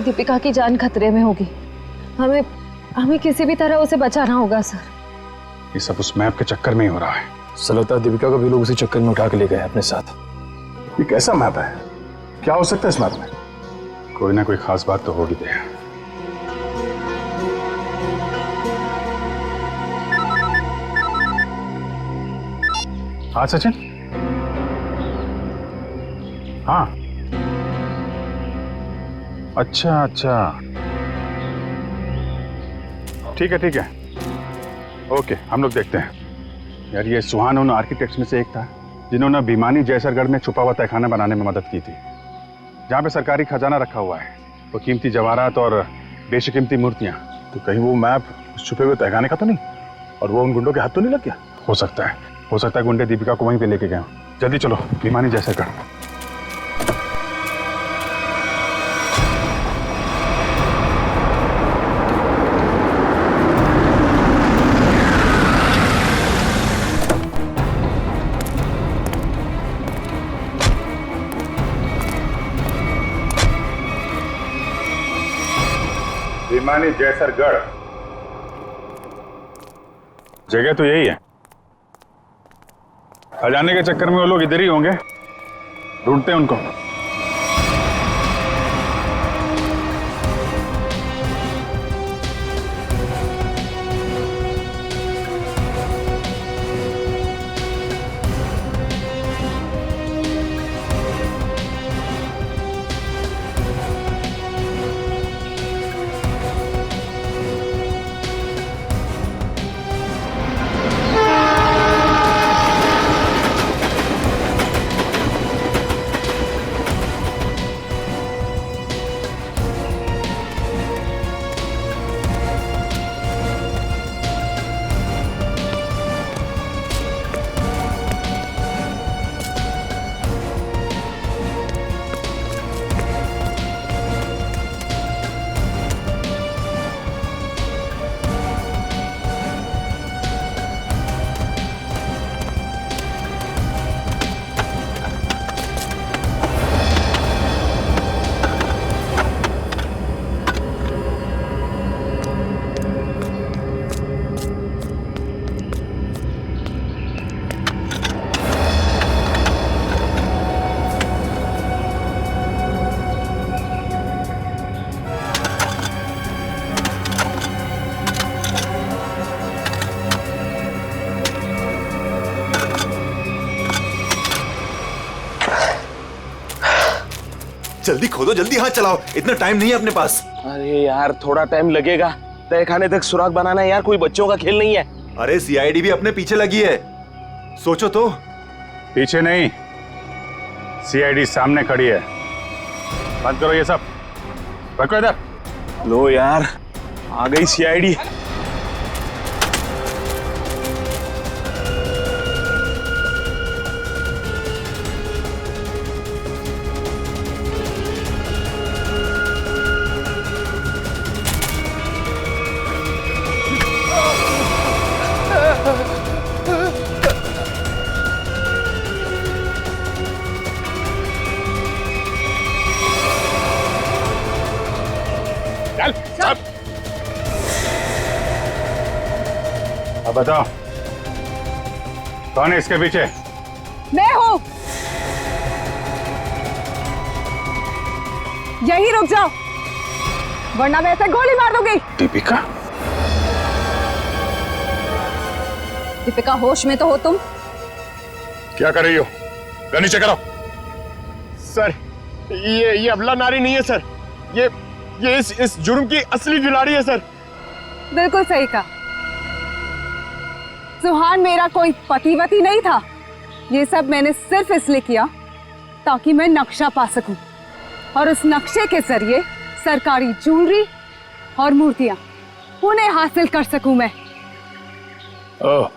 दीपिका की जान खतरे में होगी। हमें किसी भी तरह उसे बचाना होगा सर। ये सब उस मैप के चक्कर में ही हो रहा है। सलता दीपिका को भी लोग उसी चक्कर में उठा के ले गए अपने साथ। ये कैसा मैप है? क्या हो सकता है इस मैप में? कोई ना कोई खास बात तो होगी। दे हाँ सचिन। हाँ अच्छा ठीक है ओके, हम लोग देखते हैं। यार ये सुहान उन आर्किटेक्ट्स में से एक था जिन्होंने भिमानी जैसरगढ़ में छुपा हुआ तहखाना बनाने में मदद की थी, जहाँ पे सरकारी खजाना रखा हुआ है, तो कीमती जवाहरात और बेशकीमती मूर्तियाँ। तो कहीं वो मैप उस छुपे हुए तहखाने का तो नहीं, और वो उन गुंडों के हाथ तो नहीं लग गया? हो सकता है गुंडे दीपिका को वहीं पे लेके गए। जल्दी चलो भिमानी जैसरगढ़। भिमानी जैसरगढ़ जगह तो यही है। खजाने के चक्कर में वो लोग इधर ही होंगे, ढूंढते हैं उनको। जल्दी खोदो, जल्दी हाथ चलाओ, इतना टाइम नहीं है अपने पास। अरे यार थोड़ा टाइम लगेगा, तय खाने तक सुराग बनाना है यार, कोई बच्चों का खेल नहीं है। अरे सीआईडी भी अपने पीछे लगी है, सोचो तो। पीछे नहीं, सीआईडी सामने खड़ी है। बंद करो ये सब, रखो इधर। लो यार, आ गई सीआईडी। चल चल। अब बताओ कौन है इसके पीछे? मैं हूं। यही रुक जाओ वरना मैं ऐसे गोली मार दूंगी। दीपिका? दीपिका होश में तो हो तुम? क्या कर रही हो? गन नीचे करो। सर ये अबला नारी नहीं है सर, ये इस जुर्म की असली खिलाड़ी है सर। बिल्कुल सही कहा। सुहान मेरा कोई पतिवती नहीं था। ये सब मैंने सिर्फ इसलिए किया ताकि मैं नक्शा पा सकूं और उस नक्शे के जरिए सरकारी ज्वेलरी और मूर्तियां उन्हें हासिल कर सकूं मैं। ओह,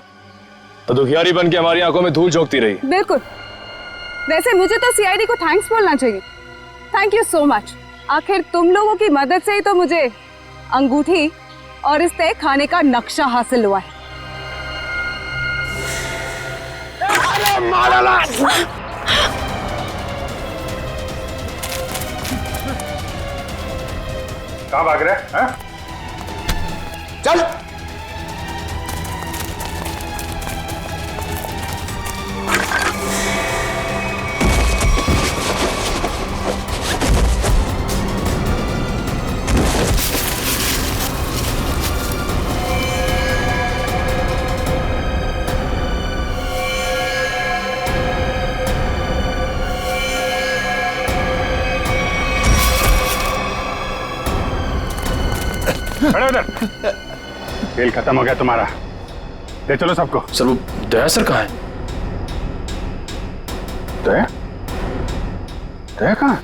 तो दुखियारी बन के हमारी आंखों में धूल झोंकती रही। बिल्कुल। वैसे मुझे तो सीआईडी को थैंक्स बोलना चाहिए। Thank you so much. आखिर तुम लोगों की मदद से ही तो मुझे अंगूठी और इस तय खाने का नक्शा हासिल हुआ है। कहाँ भाग रहे हैं? चल। खड़े उधर। खेल खत्म हो गया तुम्हारा, ले चलो सबको। सर वो दया सर कहाँ है? दया? दया कहाँ?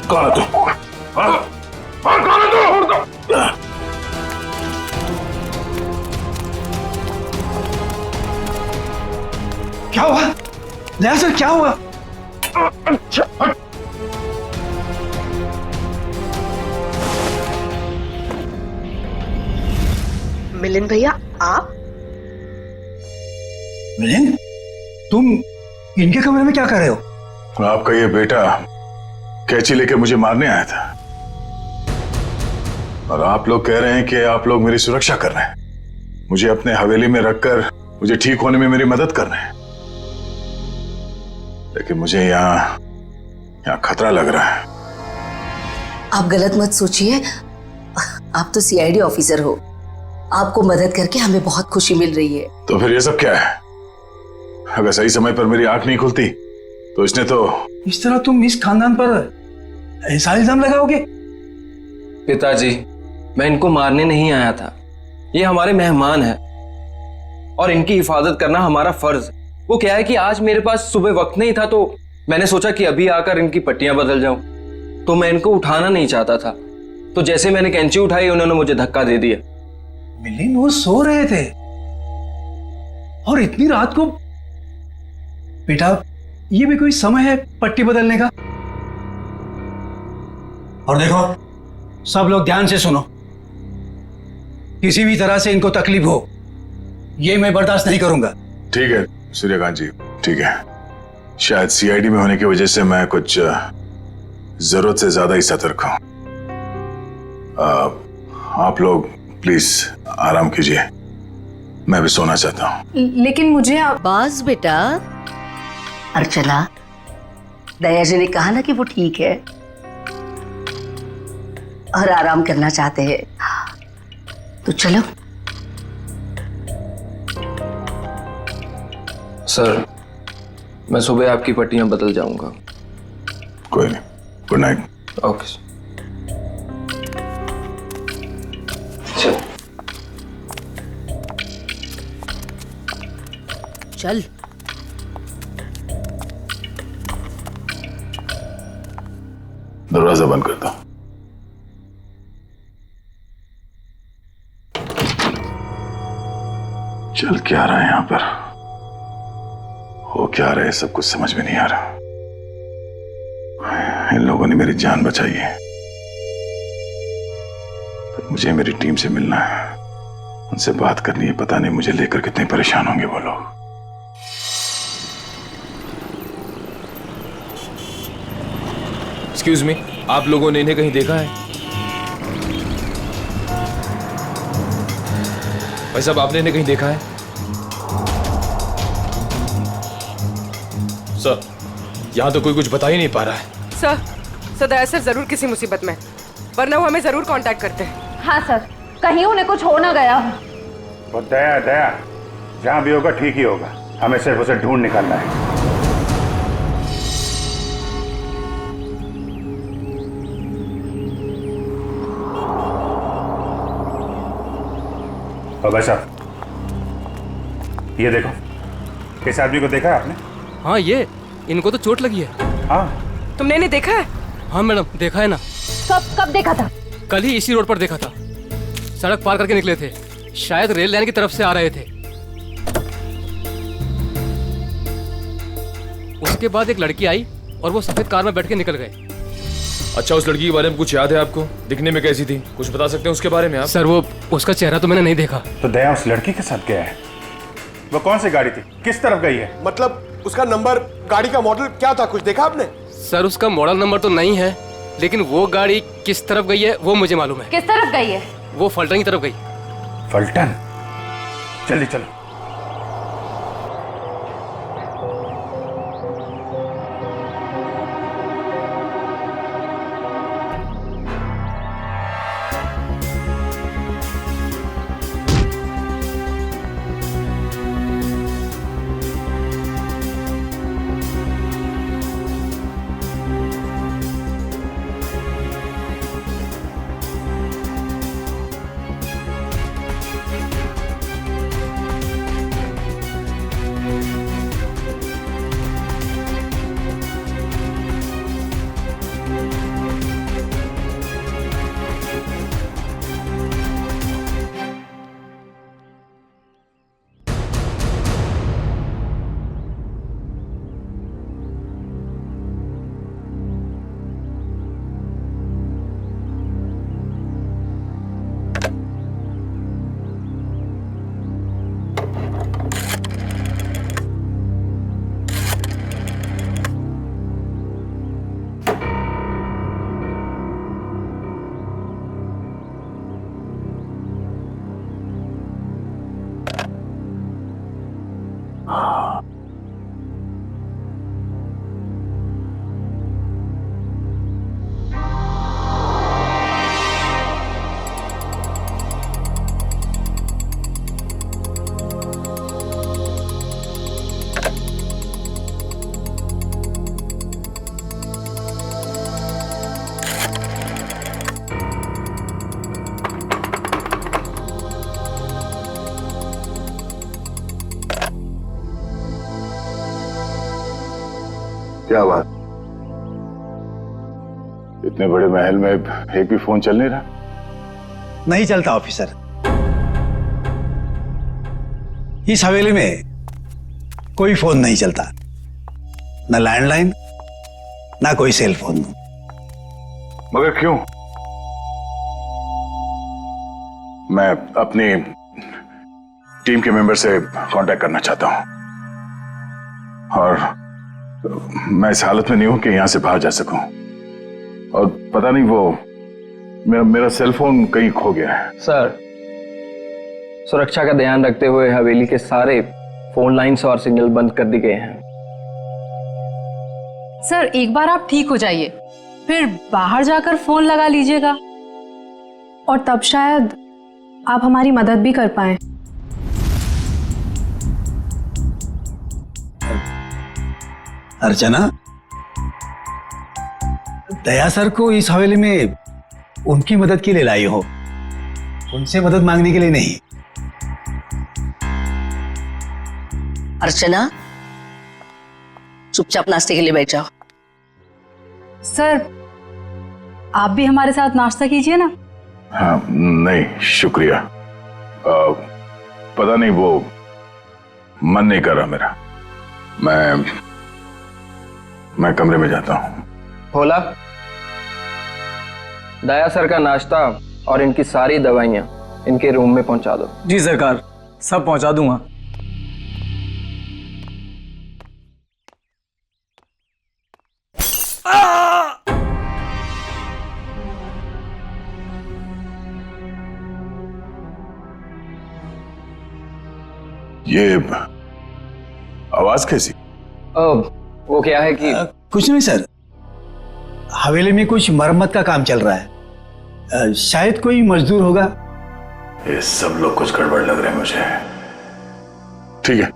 कौन है तू? हाँ? कौन है तू? क्या हुआ दया सर, क्या हुआ? मिलिंद भैया, आप? मिलिंद, तुम इनके कमरे में क्या कर रहे हो? आपका ये बेटा कैंची लेके मुझे मारने आया था और आप लोग कह रहे हैं कि आप लोग मेरी सुरक्षा कर रहे हैं, मुझे अपने हवेली में रखकर मुझे ठीक होने में मेरी मदद कर रहे हैं। लेकिन मुझे यहाँ खतरा लग रहा है। आप गलत मत सोचिए, आप तो सीआईडी ऑफिसर हो, आपको मदद करके हमें बहुत खुशी मिल रही है। तो फिर ये सब क्या है? अगर सही समय पर मेरी आंख नहीं खुलती तो इसने तो। इस तरह तुम इस खानदान पर ऐसा इल्जाम लगाओगे? पिताजी, मैं इनको मारने नहीं आया था, ये हमारे मेहमान हैं और इनकी हिफाजत करना हमारा फर्ज। वो क्या है कि आज मेरे पास सुबह वक्त नहीं था तो मैंने सोचा कि अभी आकर इनकी पट्टियां बदल जाऊं, तो मैं इनको उठाना नहीं चाहता था, तो जैसे मैंने कैंची उठाई उन्होंने मुझे धक्का दे दिया। मिलिंद, वो सो रहे थे और इतनी रात को? बेटा, ये भी कोई समय है पट्टी बदलने का? और देखो, सब लोग ध्यान से सुनो, किसी भी तरह से इनको तकलीफ हो ये मैं बर्दाश्त नहीं करूंगा। ठीक है सूर्यकांत जी, ठीक है। शायद सीआईडी में होने की वजह से मैं कुछ जरूरत से ज्यादा ही सतर्क हूं। आप लोग प्लीज आराम कीजिए, मैं भी सोना चाहता हूं। लेकिन मुझे आवाज बेटा। अर्चना, दया जी ने कहा ना कि वो ठीक है और आराम करना चाहते हैं, तो चलो। सर, मैं सुबह आपकी पट्टियां बदल जाऊंगा। कोई नहीं, गुड नाइट। Okay sir. चल। दरवाजा बंद कर दो। चल क्या रहा है यहां पर, हो क्या रहा है, सब कुछ समझ में नहीं आ रहा। इन लोगों ने मेरी जान बचाई है, पर मुझे मेरी टीम से मिलना है, उनसे बात करनी है। पता नहीं मुझे लेकर कितने परेशान होंगे वो लोग। एक्सक्यूज मी, आप लोगों ने इन्हें कहीं देखा है? भाई साहब, आपने इन्हें कहीं देखा है? सर, यहां तो कोई कुछ बता ही नहीं पा रहा है। सर, दया सर जरूर किसी मुसीबत में, वरना वो हमें जरूर कांटेक्ट करते हैं। हाँ सर, कहीं उन्हें कुछ हो ना गया हो। वो दया जहां भी होगा ठीक ही होगा, हमें सिर्फ उसे ढूंढ निकालना है। और भाई साहब, ये देखो, इस आदमी को देखा है आपने? हाँ, ये इनको तो चोट लगी है। हाँ, तुमने इन्हें देखा है? हाँ मैडम, देखा है ना। कब देखा था? कल ही इसी रोड पर देखा था, सड़क पार करके निकले थे, शायद रेल लाइन की तरफ से आ रहे थे। उसके बाद एक लड़की आई और वो सफेद कार में बैठ के निकल गए। अच्छा, उस लड़की के बारे में कुछ याद है आपको? दिखने में कैसी थी, कुछ बता सकते हैं उसके बारे में आप? सर, वो उसका चेहरा तो मैंने नहीं देखा। तो दया उस लड़की के साथ गया है? वो कौन सी गाड़ी थी, किस तरफ गई है? मतलब उसका नंबर, गाड़ी का मॉडल क्या था, कुछ देखा आपने? सर, उसका मॉडल नंबर तो नहीं है, लेकिन वो गाड़ी किस तरफ गई है वो मुझे मालूम है। किस तरफ गई है? वो फलटन की तरफ गई। फलटन? जल्दी चलो। क्या बात? इतने बड़े महल में एक भी फोन चल नहीं रहा? नहीं चलता ऑफिसर। इस हवेली में कोई फोन नहीं चलता, न लैंडलाइन ना कोई सेल फोन। मगर क्यों? मैं अपनी टीम के मेंबर से कांटेक्ट करना चाहता हूं और मैं इस हालत में नहीं हूं कि यहां से बाहर जा सकूं। और पता नहीं वो मेरा सेल फोन कहीं खो गया है। सर, सुरक्षा का ध्यान रखते हुए हवेली के सारे फोन लाइंस और सिग्नल बंद कर दिए गए हैं। सर, एक बार आप ठीक हो जाइए, फिर बाहर जाकर फोन लगा लीजिएगा और तब शायद आप हमारी मदद भी कर पाए। अर्चना, दया सर को इस हवेली में उनकी मदद के लिए लाई हो, उनसे मदद मांगने के लिए नहीं। अर्चना, चुपचाप नाश्ते के लिए बैठ जाओ। सर, आप भी हमारे साथ नाश्ता कीजिए ना। हाँ, नहीं शुक्रिया। पता नहीं वो मन नहीं कर रहा मेरा। मैं कमरे में जाता हूँ। भोला, दया सर का नाश्ता और इनकी सारी दवाइयाँ इनके रूम में पहुंचा दो। जी सरकार, सब पहुंचा दूंगा। ये आवाज कैसी? वो क्या है कि कुछ नहीं सर, हवेली में कुछ मरम्मत का काम चल रहा है, शायद कोई मजदूर होगा। ये सब लोग कुछ गड़बड़ लग रहे हैं मुझे। ठीक है।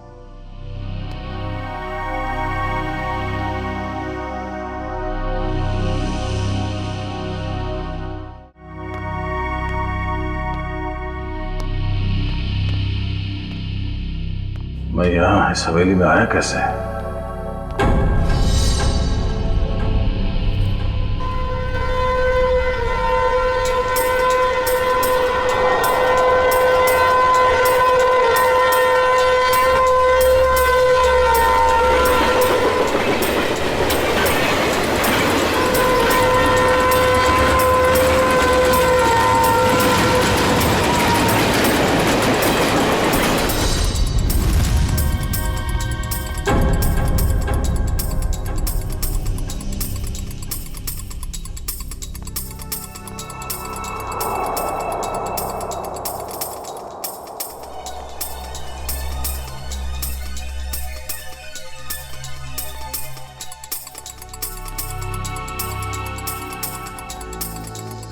मैं यहां इस हवेली में आया कैसे?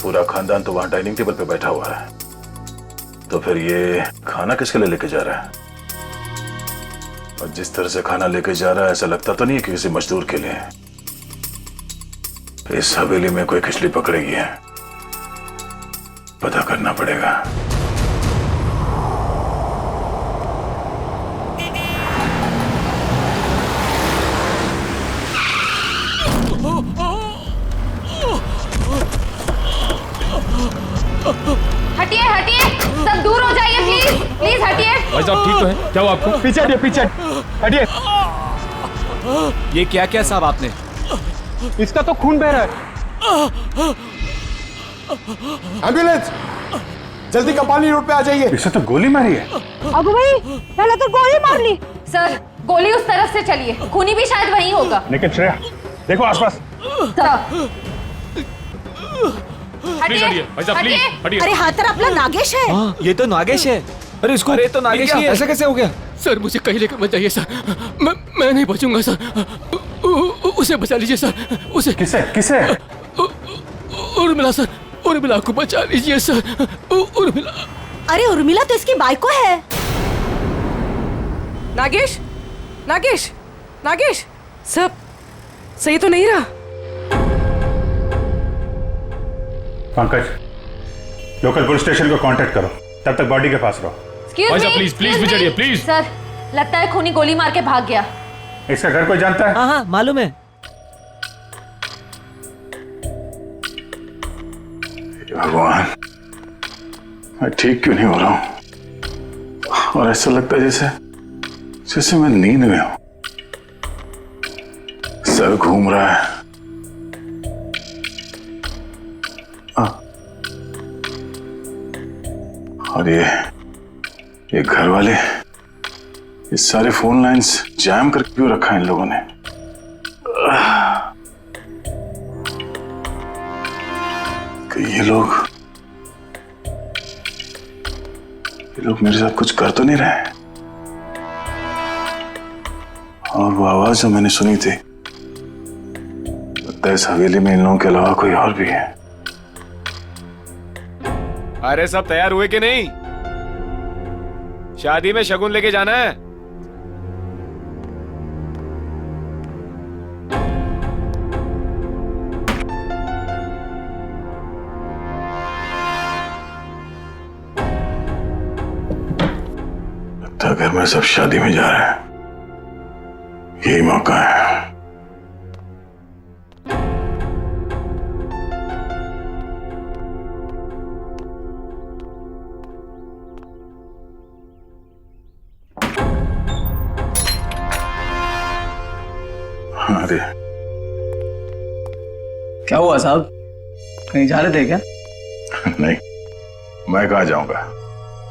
पूरा खानदान तो वहां डाइनिंग टेबल पे बैठा हुआ है, तो फिर ये खाना किसके लिए लेके जा रहा है? और जिस तरह से खाना लेके जा रहा है ऐसा लगता तो नहीं है कि किसी मजदूर के लिए। इस हवेली में कोई खिचड़ी पकड़ेगी है, पता करना पड़ेगा। हटिए हटिए, सब दूर हो जाइए प्लीज, प्लीज हटिए। भाई साहब ठीक तो है? क्या हुआ आपको? पीछे हटिए, पीछे हटिए। ये क्या क्या साहब आपने? इसका तो खून बह रहा है। एम्बुलेंस, जल्दी कपाली रोड पे आ जाइए। इसे तो गोली मारी है। अगो भाई, पहले तो गोली मार ली। सर, गोली उस तरफ से चली है, खूनी भी शायद वहीं होगा। लेकिन श्रेया, देखो आसपास। हटिए, भाई साहब प्लीज हटिए। अरे हाँ, तेरा अपना नागेश है। हाँ, ये तो नागेश है। अरे इसको, अरे तो नागेश ही है। ऐसा कैसे हो गया? सर, मुझे कहीं लेकर मत जाइए सर, मैं नहीं बचूंगा सर। उसे बचा लीजिए सर, उसे। किसे किसे? उर्मिला सर, उर्मिला को बचा लीजिए सर, उर्मिला। अरे उर्मिला तो इसकी बाइको है। नागेश, नागेश, नागेश, सब सही तो नहीं रहा? पंकज, लोकल पुलिस स्टेशन को कांटेक्ट करो, तब तक बॉडी के पास रहो। भाई साहब प्लीज प्लीज भी चढ़िए प्लीज। सर, लगता है खूनी गोली मार के भाग गया। इसका घर कोई जानता है? हाँ हाँ मालूम है। भगवान, मैं ठीक क्यों नहीं हो रहा हूं? और ऐसा लगता है जैसे मैं नींद में हूं। सर घूम रहा है। और ये घर वाले, ये सारे फोन लाइंस जैम करके क्यों रखा है इन लोगों ने? ये लोग मेरे साथ कुछ कर तो नहीं रहे? और वो आवाज जो मैंने सुनी थी, लगता है इस हवेली में इन लोगों के अलावा कोई और भी है। अरे सब तैयार हुए कि नहीं? शादी में शगुन लेके जाना है। लगता है घर में सब शादी में जा रहे हैं, यही मौका है। अरे क्या हुआ साहब, कहीं जा रहे थे क्या? नहीं, मैं कहाँ जाऊंगा।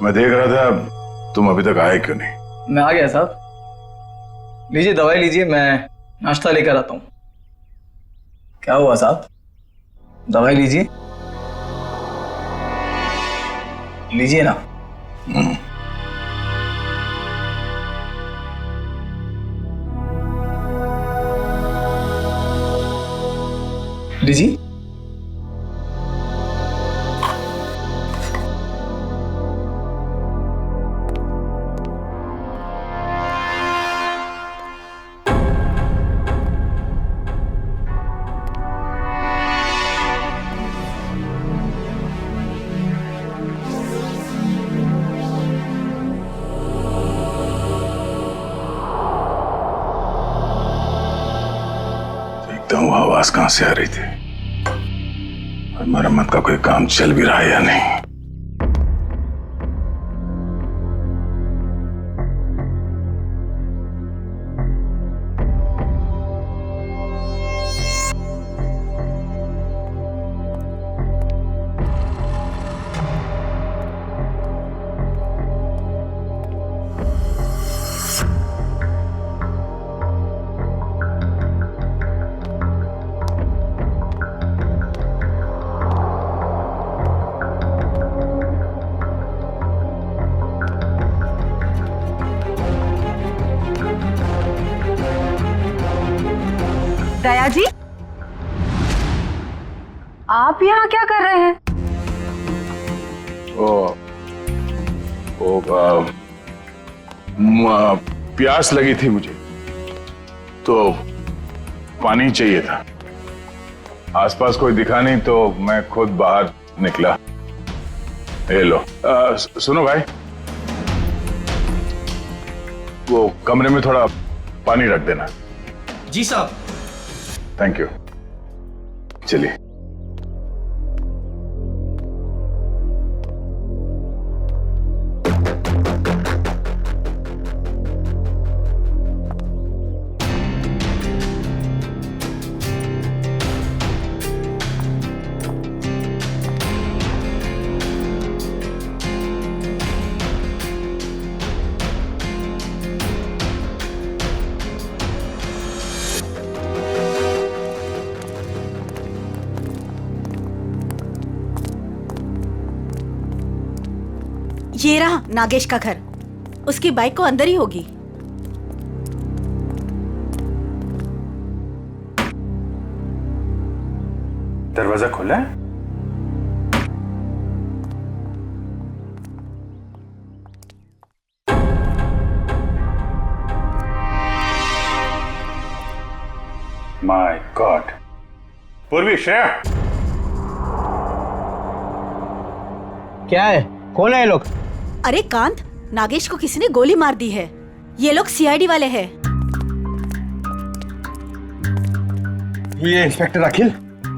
मैं देख रहा था तुम अभी तक आए क्यों नहीं। मैं आ गया साहब। लीजिए दवाई लीजिए, मैं नाश्ता लेकर आता हूँ। क्या हुआ साहब, दवाई लीजिए, लीजिए ना। लीजिए। देखता हूँ आवाज कहां से आ रही थी और मरम्मत का कोई काम चल भी रहा है या नहीं। दया जी, आप यहाँ क्या कर रहे हैं? प्यास लगी थी मुझे तो पानी चाहिए था। आसपास कोई दिखा नहीं तो मैं खुद बाहर निकला। ये लो। सुनो भाई, वो कमरे में थोड़ा पानी रख देना। जी साहब। Thank you. चलिए। ये रहा नागेश का घर। उसकी बाइक को अंदर ही होगी। दरवाजा खुला है? My God. पूर्वी, श्रेया, क्या है? कौन है ये लोग? अरे कांत, नागेश को किसी ने गोली मार दी है। ये लोग सीआईडी वाले हैं। ये इंस्पेक्टर अखिल,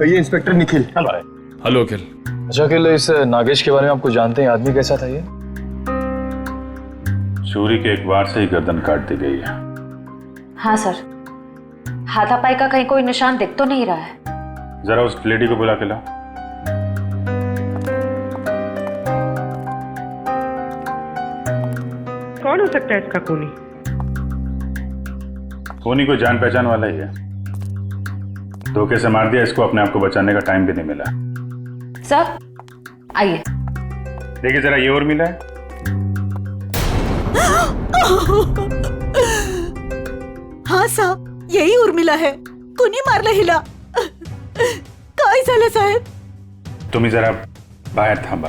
ये इंस्पेक्टर निखिल। हेलो अखिल। अच्छा अखिल, इस नागेश के बारे में आपको जानते हैं? आदमी कैसा था ये? चोरी के एक बार से ही गर्दन काट दी गई है। हाँ सर, हाथापाई का कहीं कोई निशान दिख तो नहीं रहा है। जरा उस लेडी को बुला के लाओ। कौन हो सकता है इसका खूनी? खूनी कोई जान पहचान वाला ही है। धोखे से मार दिया इसको, अपने आप को बचाने का टाइम भी नहीं मिला। सर आइए। देखिए जरा, ये और मिला है। हाँ साहब, यही उर्मिला है। कुणी मारला हिला। काय झालं साहेब? तुम्ही जरा बाहेर थांबा।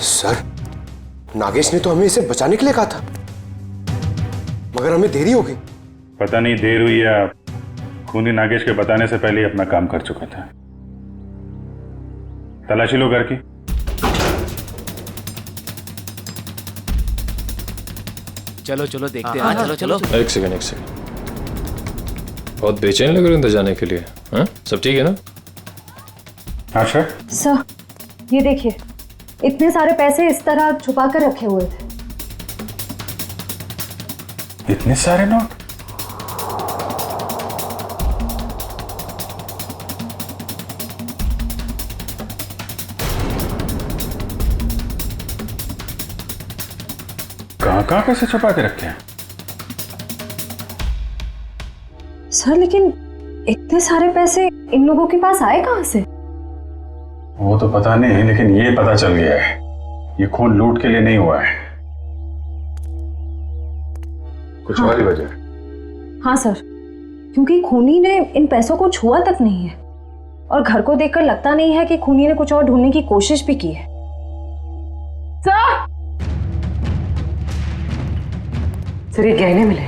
सर, नागेश ने तो हमें इसे बचाने के लिए कहा था, मगर हमें देरी हो गई। पता नहीं देर हुई या खूनी नागेश के बताने से पहले ही अपना काम कर चुका था। तलाशी लो घर की। चलो चलो देखते हैं। चलो चलो। एक सेकंड। बहुत बेचैन लग रहे हो अंदर जाने के लिए। हाँ, सब ठीक है ना? हाँ सर। सर ये देखिए, इतने सारे पैसे इस तरह छुपा कर रखे हुए थे। इतने सारे नोट? कहाँ पैसे छुपा के रखे हैं? सर लेकिन इतने सारे पैसे इन लोगों के पास आए कहाँ से? वो तो पता नहीं, लेकिन ये पता चल गया है, ये खून लूट के लिए नहीं हुआ है, कुछ और ही वजह। हाँ सर, क्योंकि खूनी ने इन पैसों को छुआ तक नहीं है, और घर को देखकर लगता नहीं है कि खूनी ने कुछ और ढूंढने की कोशिश भी की है। सर ये गहने मिले।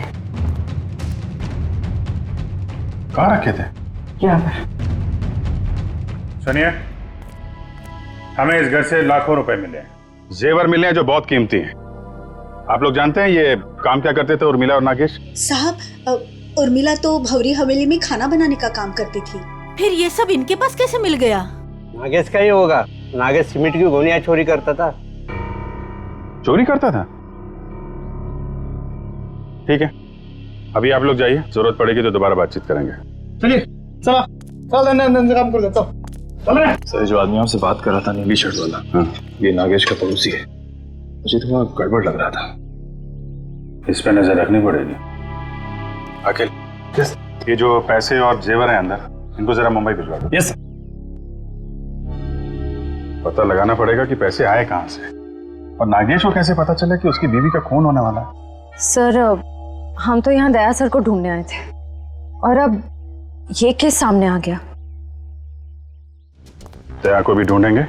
कहाँ रखे थे? यहाँ पर। सुनिए, हमें इस घर से लाखों रुपए मिले हैं, जेवर मिले हैं जो बहुत कीमती हैं। आप लोग जानते हैं ये काम क्या करते थे उर्मिला और नागेश? साहब, उर्मिला तो भवरी हवेली में खाना बनाने का काम करती थी। फिर ये सब इनके पास कैसे मिल गया? नागेश का ही होगा। नागेश सीमेंट की गोनियां चोरी करता था। चोरी करता था? ठीक है, अभी आप लोग जाइए, जरूरत पड़ेगी तो दोबारा बातचीत करेंगे। चलिए चला, चल अंदर काम कर देता हूँ। चल रहे। सर जो आदमी आपसे बात कर रहा था, नीली शर्ट वाला, हाँ, ये नागेश का पड़ोसी है। मुझे थोड़ा गड़बड़ लग रहा था। इस पे नजर रखनी पड़ेगी। अखिल, ये जो पैसे और जेवर हैं अंदर, इनको जरा मुंबई भिजवा दो। यस। पता लगाना पड़ेगा कि पैसे आए कहाँ से, और नागेश को कैसे पता चले कि उसकी बीवी का खून होने वाला है। सर हम तो यहाँ दया सर को ढूंढने आए थे, और अब ये केस सामने आ गया। दया को भी ढूंढेंगे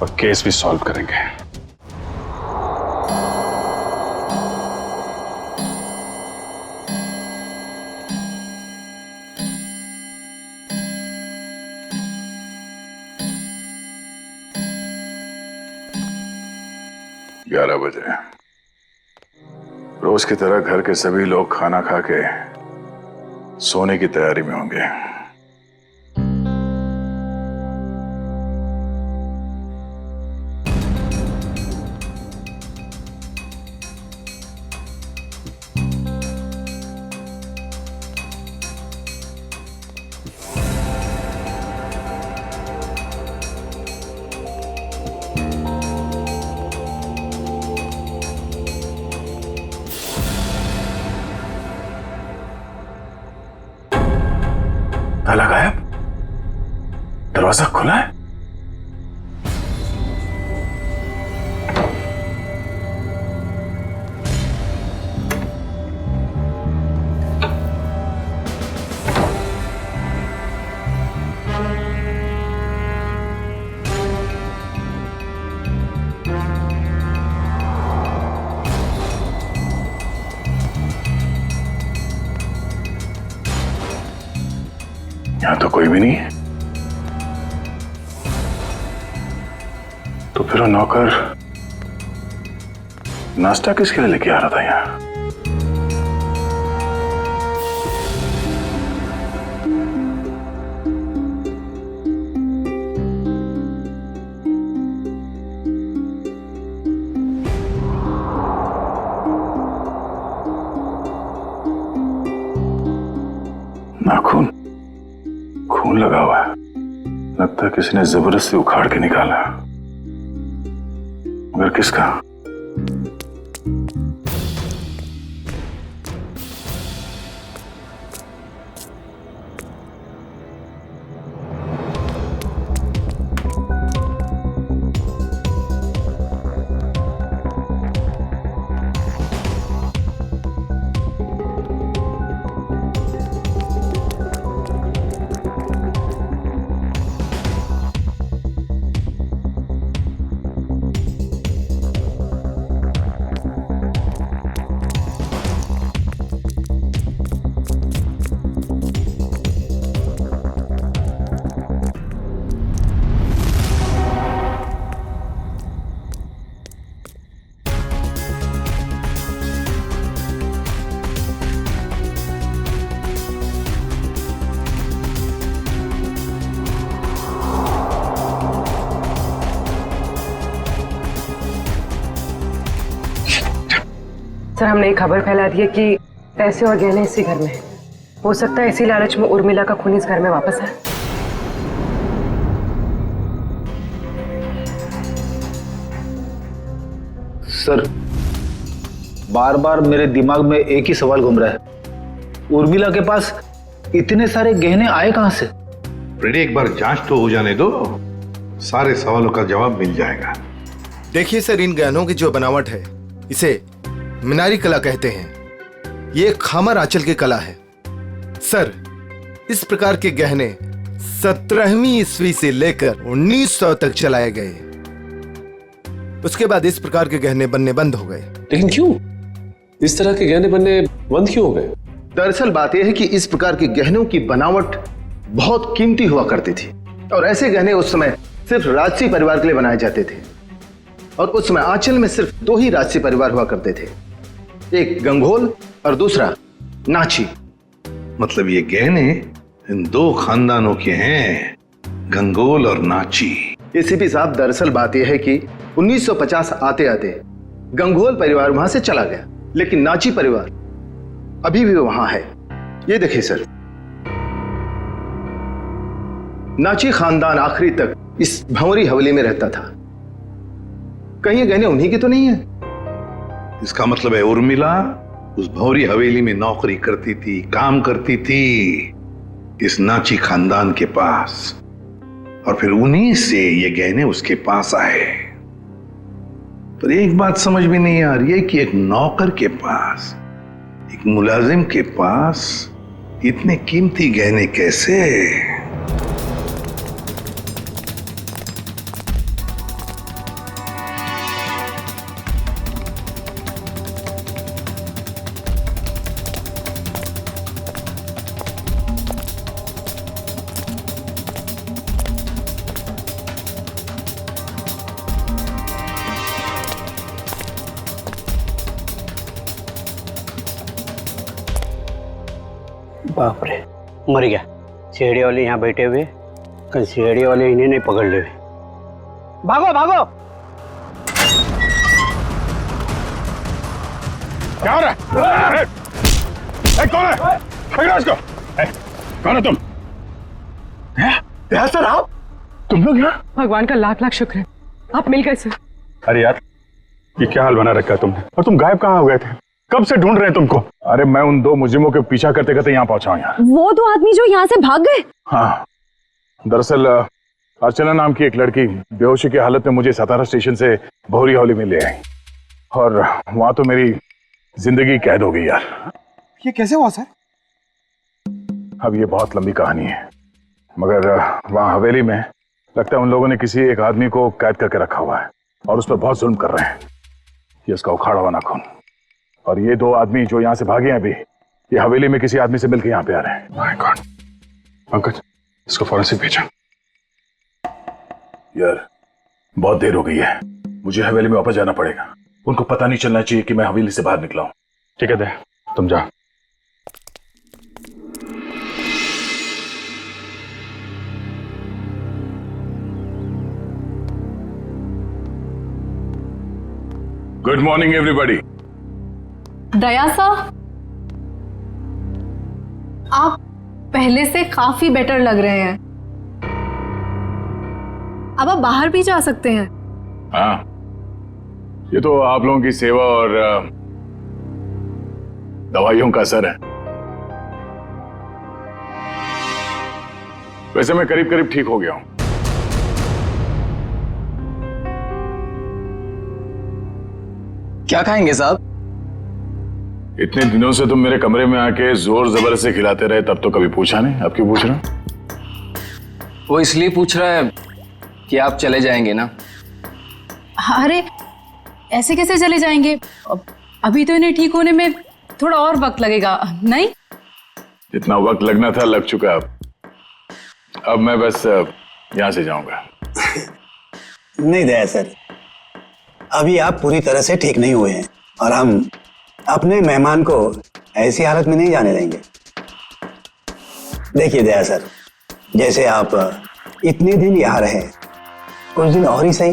और केस भी सॉल्व करेंगे। ग्यारह बजे रोज की तरह घर के सभी लोग खाना खा के सोने की तैयारी में होंगे। ताला गायब, दरवाजा खुला है। यहां तो कोई भी नहीं है, तो फिर वो नौकर नाश्ता किसके लिए लेके आ रहा था यहाँ? नाखून, खून लगा हुआ है। लगता है किसी ने जबरदस्ती उखाड़ के निकाला, मगर किसका? सर, हमने एक खबर फैला दी है कि पैसे और गहने इसी घर में हैं। हो सकता है इसी लालच में उर्मिला का खून इस घर में वापस आए। सर, बार बार मेरे दिमाग में एक ही सवाल घूम रहा है, उर्मिला के पास इतने सारे गहने आए कहां से? फ्रेडी, एक बार जांच तो हो जाने दो, सारे सवालों का जवाब मिल जाएगा। देखिए सर, इन गहनों की जो बनावट है इसे मीनारी कला कहते हैं। ये खामर आंचल की कला है। सर, इस प्रकार के गहने 17वीं ईस्वी से लेकर 1900 तक चलाए गए। उसके बाद इस प्रकार के गहने बनने बंद हो गए। लेकिन क्यों? इस तरह के गहने बनने बंद क्यों हो गए? दरअसल बात यह है कि इस प्रकार के गहनों की बनावट बहुत कीमती हुआ करती थी और ऐसे गहने उस समय सिर्फ राजसी परिवार के लिए बनाए जाते थे। और उस समय आंचल में सिर्फ 2 ही राजसी परिवार हुआ करते थे, एक गंगोल और दूसरा नाची। मतलब ये गहने इन 2 खानदानों के हैं, गंगोल और नाची। एसीपी साहब, दरअसल बात यह है कि 1950 आते आते गंगोल परिवार वहां से चला गया, लेकिन नाची परिवार अभी भी वहां है। ये देखिए सर, नाची खानदान आखिरी तक इस भंवरी हवेली में रहता था। कहीं ये गहने उन्हीं की तो नहीं है? इसका मतलब है उर्मिला उस भौरी हवेली में नौकरी करती थी, काम करती थी इस नाची खानदान के पास, और फिर उन्हीं से ये गहने उसके पास आए। पर एक बात समझ में नहीं आ रही है कि एक नौकर के पास, एक मुलाजिम के पास इतने कीमती गहने कैसे? बाप रे, मर गया। सीढ़ी वाले यहाँ बैठे हुए, कहीं सीढ़ी वाले इन्हें नहीं पकड़ ले। भागो भागो। क्या हो रहा है? कौन है? पकड़ो इसको। कौन है तुम? सर, आप? तुम लोग यहाँ? भगवान का लाख लाख शुक्र है, आप मिल गए सर। अरे यार, ये क्या हाल बना रखा है तुमने? और तुम गायब कहाँ हो गए थे? कब से ढूंढ रहे हैं तुमको? अरे मैं उन 2 मुजरिमों के पीछा करते करते यहाँ पहुंचा हूँ यार। वो 2 आदमी जो यहाँ से भाग गए? हाँ, दरअसल अर्चना नाम की एक लड़की बेहोशी की हालत में मुझे सतारा स्टेशन से भौरी हवेली में ले आई, और वहां तो मेरी जिंदगी कैद हो गई यार। ये कैसे हुआ सर? अब ये बहुत लंबी कहानी है, मगर वहां हवेली में लगता है उन लोगों ने किसी एक आदमी को कैद करके रखा हुआ है और उस पर बहुत जुल्म कर रहे हैं। ये उसका उखाड़ा हुआ नाखून, और ये 2 आदमी जो यहाँ से भागे हैं अभी, ये हवेली में किसी आदमी से मिलकर यहाँ पे आ रहे हैं। My God. पंकज, इसको फॉरेंसिक भेजा। यार, बहुत देर हो गई है, मुझे हवेली में वापस जाना पड़ेगा। उनको पता नहीं चलना चाहिए कि मैं हवेली से बाहर निकला हूं। ठीक है दे, तुम जा। Good morning everybody. दया सा, पहले से काफी बेटर लग रहे हैं। अब आप बाहर भी जा सकते हैं। हाँ, ये तो आप लोगों की सेवा और दवाइयों का असर है। वैसे मैं करीब करीब ठीक हो गया हूं। क्या खाएंगे साहब? इतने दिनों से तुम मेरे कमरे में आके जोर जबर से खिलाते रहे, तब तो कभी पूछा नहीं। अब क्यों पूछ रहे हो? वो इसलिए पूछ रहा है कि आप चले जाएंगे ना। अरे ऐसे कैसे चले जाएंगे? अभी तो इन्हें ठीक होने में थोड़ा और वक्त लगेगा, नहीं? जितना वक्त लगना था लग चुका। अब मैं बस यहां से जाऊंगा। नहीं दया सर, अभी आप पूरी तरह से ठीक नहीं हुए हैं और हम अपने मेहमान को ऐसी हालत में नहीं जाने देंगे। देखिए दया सर, जैसे आप इतने दिन यहाँ रहे, कुछ दिन और ही सही।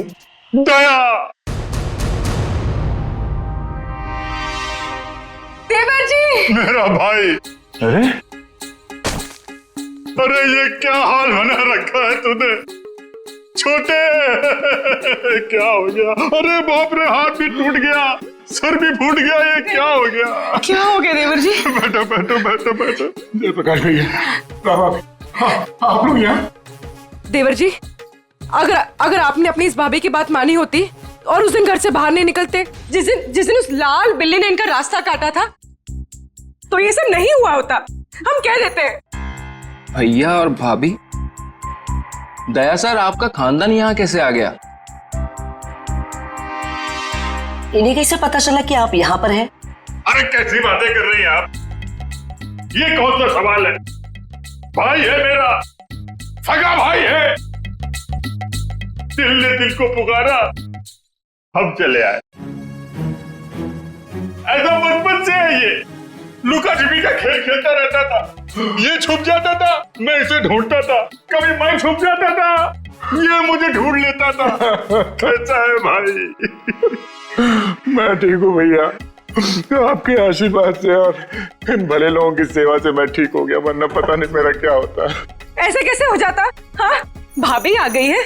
दया! देवर जी! मेरा भाई! अरे अरे ये क्या हाल बना रखा है तूने? छोटे क्या हो गया? अरे बाप रे, हाथ भी टूट गया, सर भी फूट गया, ये क्या हो गया? क्या हो गया देवर जी? बैठो बैठो बैठो बैठो। जयप्रकाश भैया, आप लोग यहाँ? देवर जी, अगर आपने अपनी इस भाभी की बात मानी होती और उस दिन घर से बाहर नहीं निकलते, जिस दिन उस लाल बिल्ली ने इनका रास्ता काटा था, तो ये सब नहीं हुआ होता। हम कह देते हैं। भैया और भाभी, दया सर आपका खानदान यहाँ कैसे आ गया? इन्हें कैसे पता चला कि आप यहाँ पर हैं? अरे कैसी बातें कर रही हैं आप? ये कौन सा सवाल है? भाई है मेरा, सगा भाई है। दिल ने दिल को पुकारा, हम चले आए। ऐसा बचपन से है ये। लुका छिपी का खेल खेलता रहता था। ये छुप जाता था, मैं इसे ढूंढता था। कभी मैं छुप जाता था, ये मुझे ढूंढ लेता था। कैसा है भाई? मैं ठीक हूँ भैया, आपके आशीर्वाद से और इन भले लोगों की सेवा से मैं ठीक हो गया, वरना पता नहीं मेरा क्या होता। ऐसे कैसे हो जाता? हाँ, भाभी आ गई है।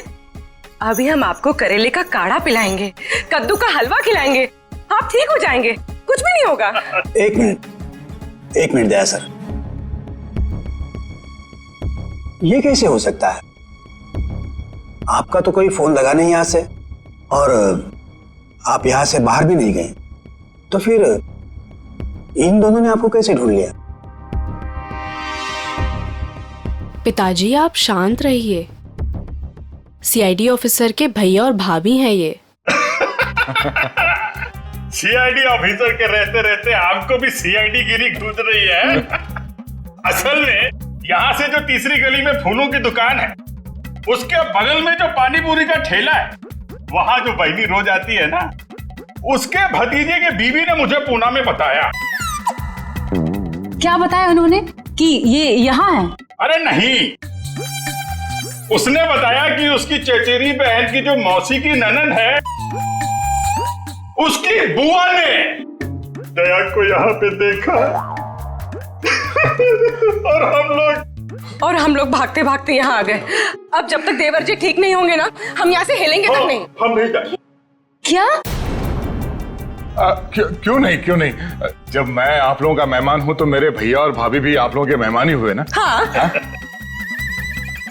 अभी हम आपको करेले का काढ़ा पिलाएंगे, कद्दू का हलवा खिलाएंगे, आप ठीक हो जाएंगे, कुछ भी नहीं होगा। एक मिनट दया सर, ये कैसे हो सकता है? आपका तो कोई फोन लगा नहीं यहाँ से और आप यहाँ से बाहर भी नहीं गए, तो फिर इन दोनों ने आपको कैसे ढूंढ लिया? पिताजी आप शांत रहिए, सीआईडी ऑफिसर के भैया और भाभी हैं ये। सीआईडी ऑफिसर के रहते रहते आपको भी सीआईडी गिरी घूस रही है। असल में यहाँ से जो तीसरी गली में फूलों की दुकान है, उसके बगल में जो पानी पूरी का ठेला है, वहां जो बहनी रोज आती है ना, उसके भतीजे के बीवी ने मुझे पूना में बताया। क्या बताया उन्होंने कि ये यहाँ है? अरे नहीं, उसने बताया कि उसकी चचेरी बहन की जो मौसी की ननद है, उसकी बुआ ने दया को यहाँ पे देखा। और हम लोग भागते भागते यहाँ आ गए। अब जब तक देवर जी ठीक नहीं होंगे ना, हम यहाँ से हिलेंगे तक नहीं। हम नहीं जाएंगे। क्या? क्यों नहीं? जब मैं आप लोगों का मेहमान हूँ तो मेरे भैया और भाभी भी आप लोगों के मेहमान ही हुए ना। हाँ?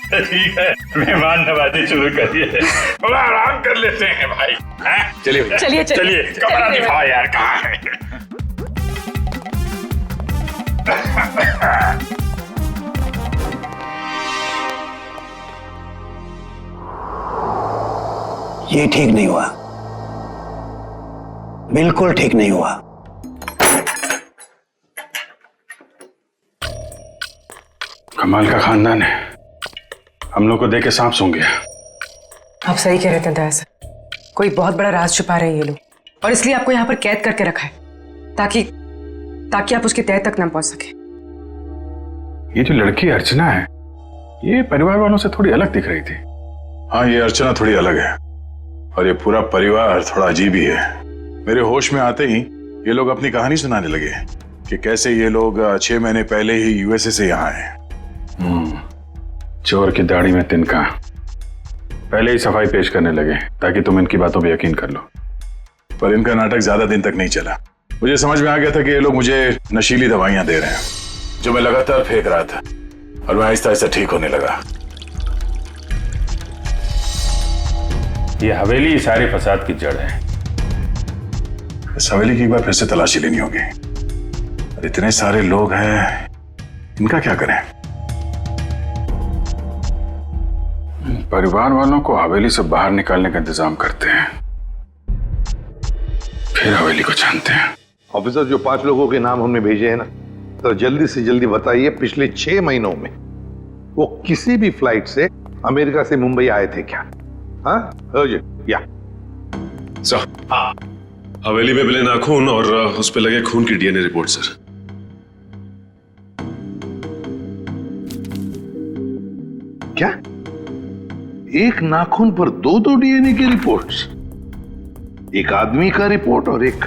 ठीक है, मेहमान नवाजी शुरू करिए। थोड़ा आराम कर लेते हैं भाई। चलिए भैया, चलिए कमरा दिखाओ यार, कहाँ है? ये ठीक नहीं हुआ, बिल्कुल ठीक नहीं हुआ। कमाल का खानदान है, हम लोग को देख के सांप सूंघ गया। आप सही कह रहे थे दया सर, कोई बहुत बड़ा राज छुपा रहे हैं ये लोग, और इसलिए आपको यहाँ पर कैद करके रखा है ताकि आप उसके तह तक न पहुंच सके। ये जो लड़की अर्चना है, ये परिवार वालों से थोड़ी अलग दिख रही थी। हाँ, ये अर्चना थोड़ी अलग है और ये पूरा परिवार थोड़ा अजीब ही है। मेरे होश में आते ही ये लोग अपनी कहानी सुनाने लगे कि कैसे ये लोग 6 महीने पहले ही यूएसए से यहाँ आए चोर की दाढ़ी में तिनका। पहले ही सफाई पेश करने लगे ताकि तुम इनकी बातों पर यकीन कर लो। पर इनका नाटक ज्यादा दिन तक नहीं चला। मुझे समझ में आ गया था कि ये लोग मुझे नशीली दवाइयां दे रहे हैं जो मैं लगातार फेंक रहा था, और मैं आहिस्ता आहिस्ता ठीक होने लगा। ये हवेली सारे फसाद की जड़ है। इस हवेली की एक बार फिर से तलाशी लेनी होगी। और इतने सारे लोग हैं, इनका क्या करें? परिवार वालों को हवेली से बाहर निकालने का इंतजाम करते हैं, फिर हवेली को जानते हैं। ऑफिसर, जो 5 लोगों के नाम हमने भेजे हैं ना, तो जल्दी से जल्दी बताइए पिछले 6 महीनों में वो किसी भी फ्लाइट से अमेरिका से मुंबई आए थे क्या? हाँ या सर, हवेली में मिले नाखून और उस पे लगे खून की डीएनए रिपोर्ट सर। क्या? एक नाखून पर 2-2 डीएनए की रिपोर्ट्स? एक आदमी का रिपोर्ट और एक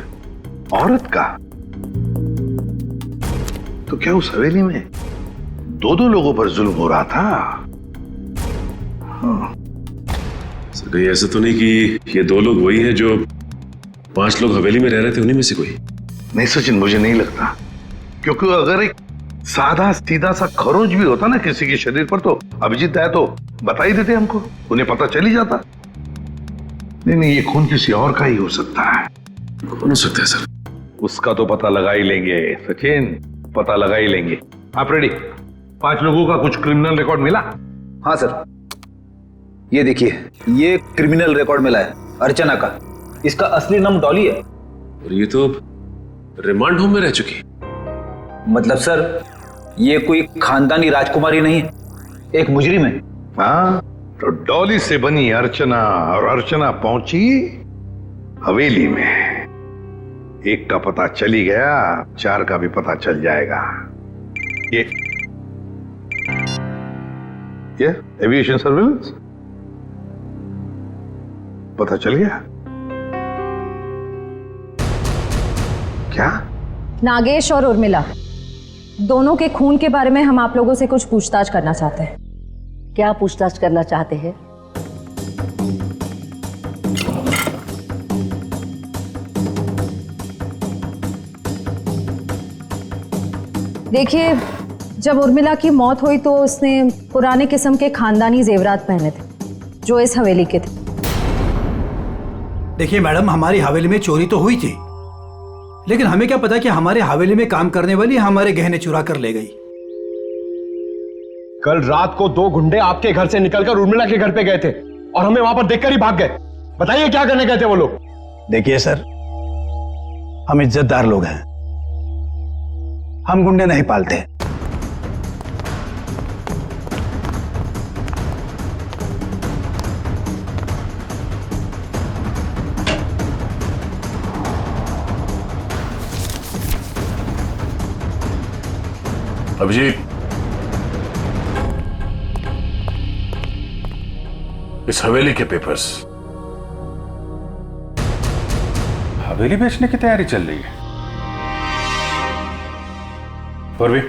औरत का? तो क्या उस हवेली में 2-2 लोगों पर जुल्म हो रहा था? हाँ। सर, कहीं ऐसा तो नहीं कि ये 2 लोग वही हैं जो 5 लोग हवेली में रह रहे थे, उन्हीं में से कोई? नहीं सचिन, मुझे नहीं लगता, क्योंकि अगर एक सादा सीधा सा खरोंच भी होता ना किसी के शरीर पर, तो अभिजीत आया तो बता ही देते हमको, उन्हें पता चल ही जाता। नहीं, ये खून किसी और का ही हो सकता है। कौन हो सकता है सर? उसका तो पता लगा ही लेंगे सचिन, पता लगा ही लेंगे। आप रेडी? 5 लोगों का कुछ क्रिमिनल रिकॉर्ड मिला? हाँ सर, ये देखिए, ये क्रिमिनल रिकॉर्ड मिला है अर्चना का। इसका असली नाम डॉली है। और ये तो रिमांड होम में रह चुकी। मतलब सर, ये कोई खानदानी राजकुमारी नहीं है, एक मुजरिम है। हाँ, तो डॉली से बनी अर्चना, और अर्चना पहुंची हवेली में। एक का पता चली गया, 4 का भी पता चल जाएगा। ये एविएशन सर्विलेंस पता चल गया क्या? नागेश और उर्मिला दोनों के खून के बारे में हम आप लोगों से कुछ पूछताछ करना चाहते हैं। क्या पूछताछ करना चाहते हैं? देखिए, जब उर्मिला की मौत हुई तो उसने पुराने किस्म के खानदानी जेवरात पहने थे जो इस हवेली के थे। देखिए मैडम, हमारी हवेली में चोरी तो हुई थी, लेकिन हमें क्या पता कि हमारे हवेली में काम करने वाली हमारे गहने चुरा कर ले गई। कल रात को 2 गुंडे आपके घर से निकलकर उर्मिला के घर पे गए थे और हमें वहां पर देखकर ही भाग गए। बताइए क्या करने गए थे वो लोग? देखिए सर, हम इज्जतदार लोग हैं, हम गुंडे नहीं पालते। अभिजीत, इस हवेली के पेपर्स। हवेली बेचने की तैयारी चल रही है। पूर्वी,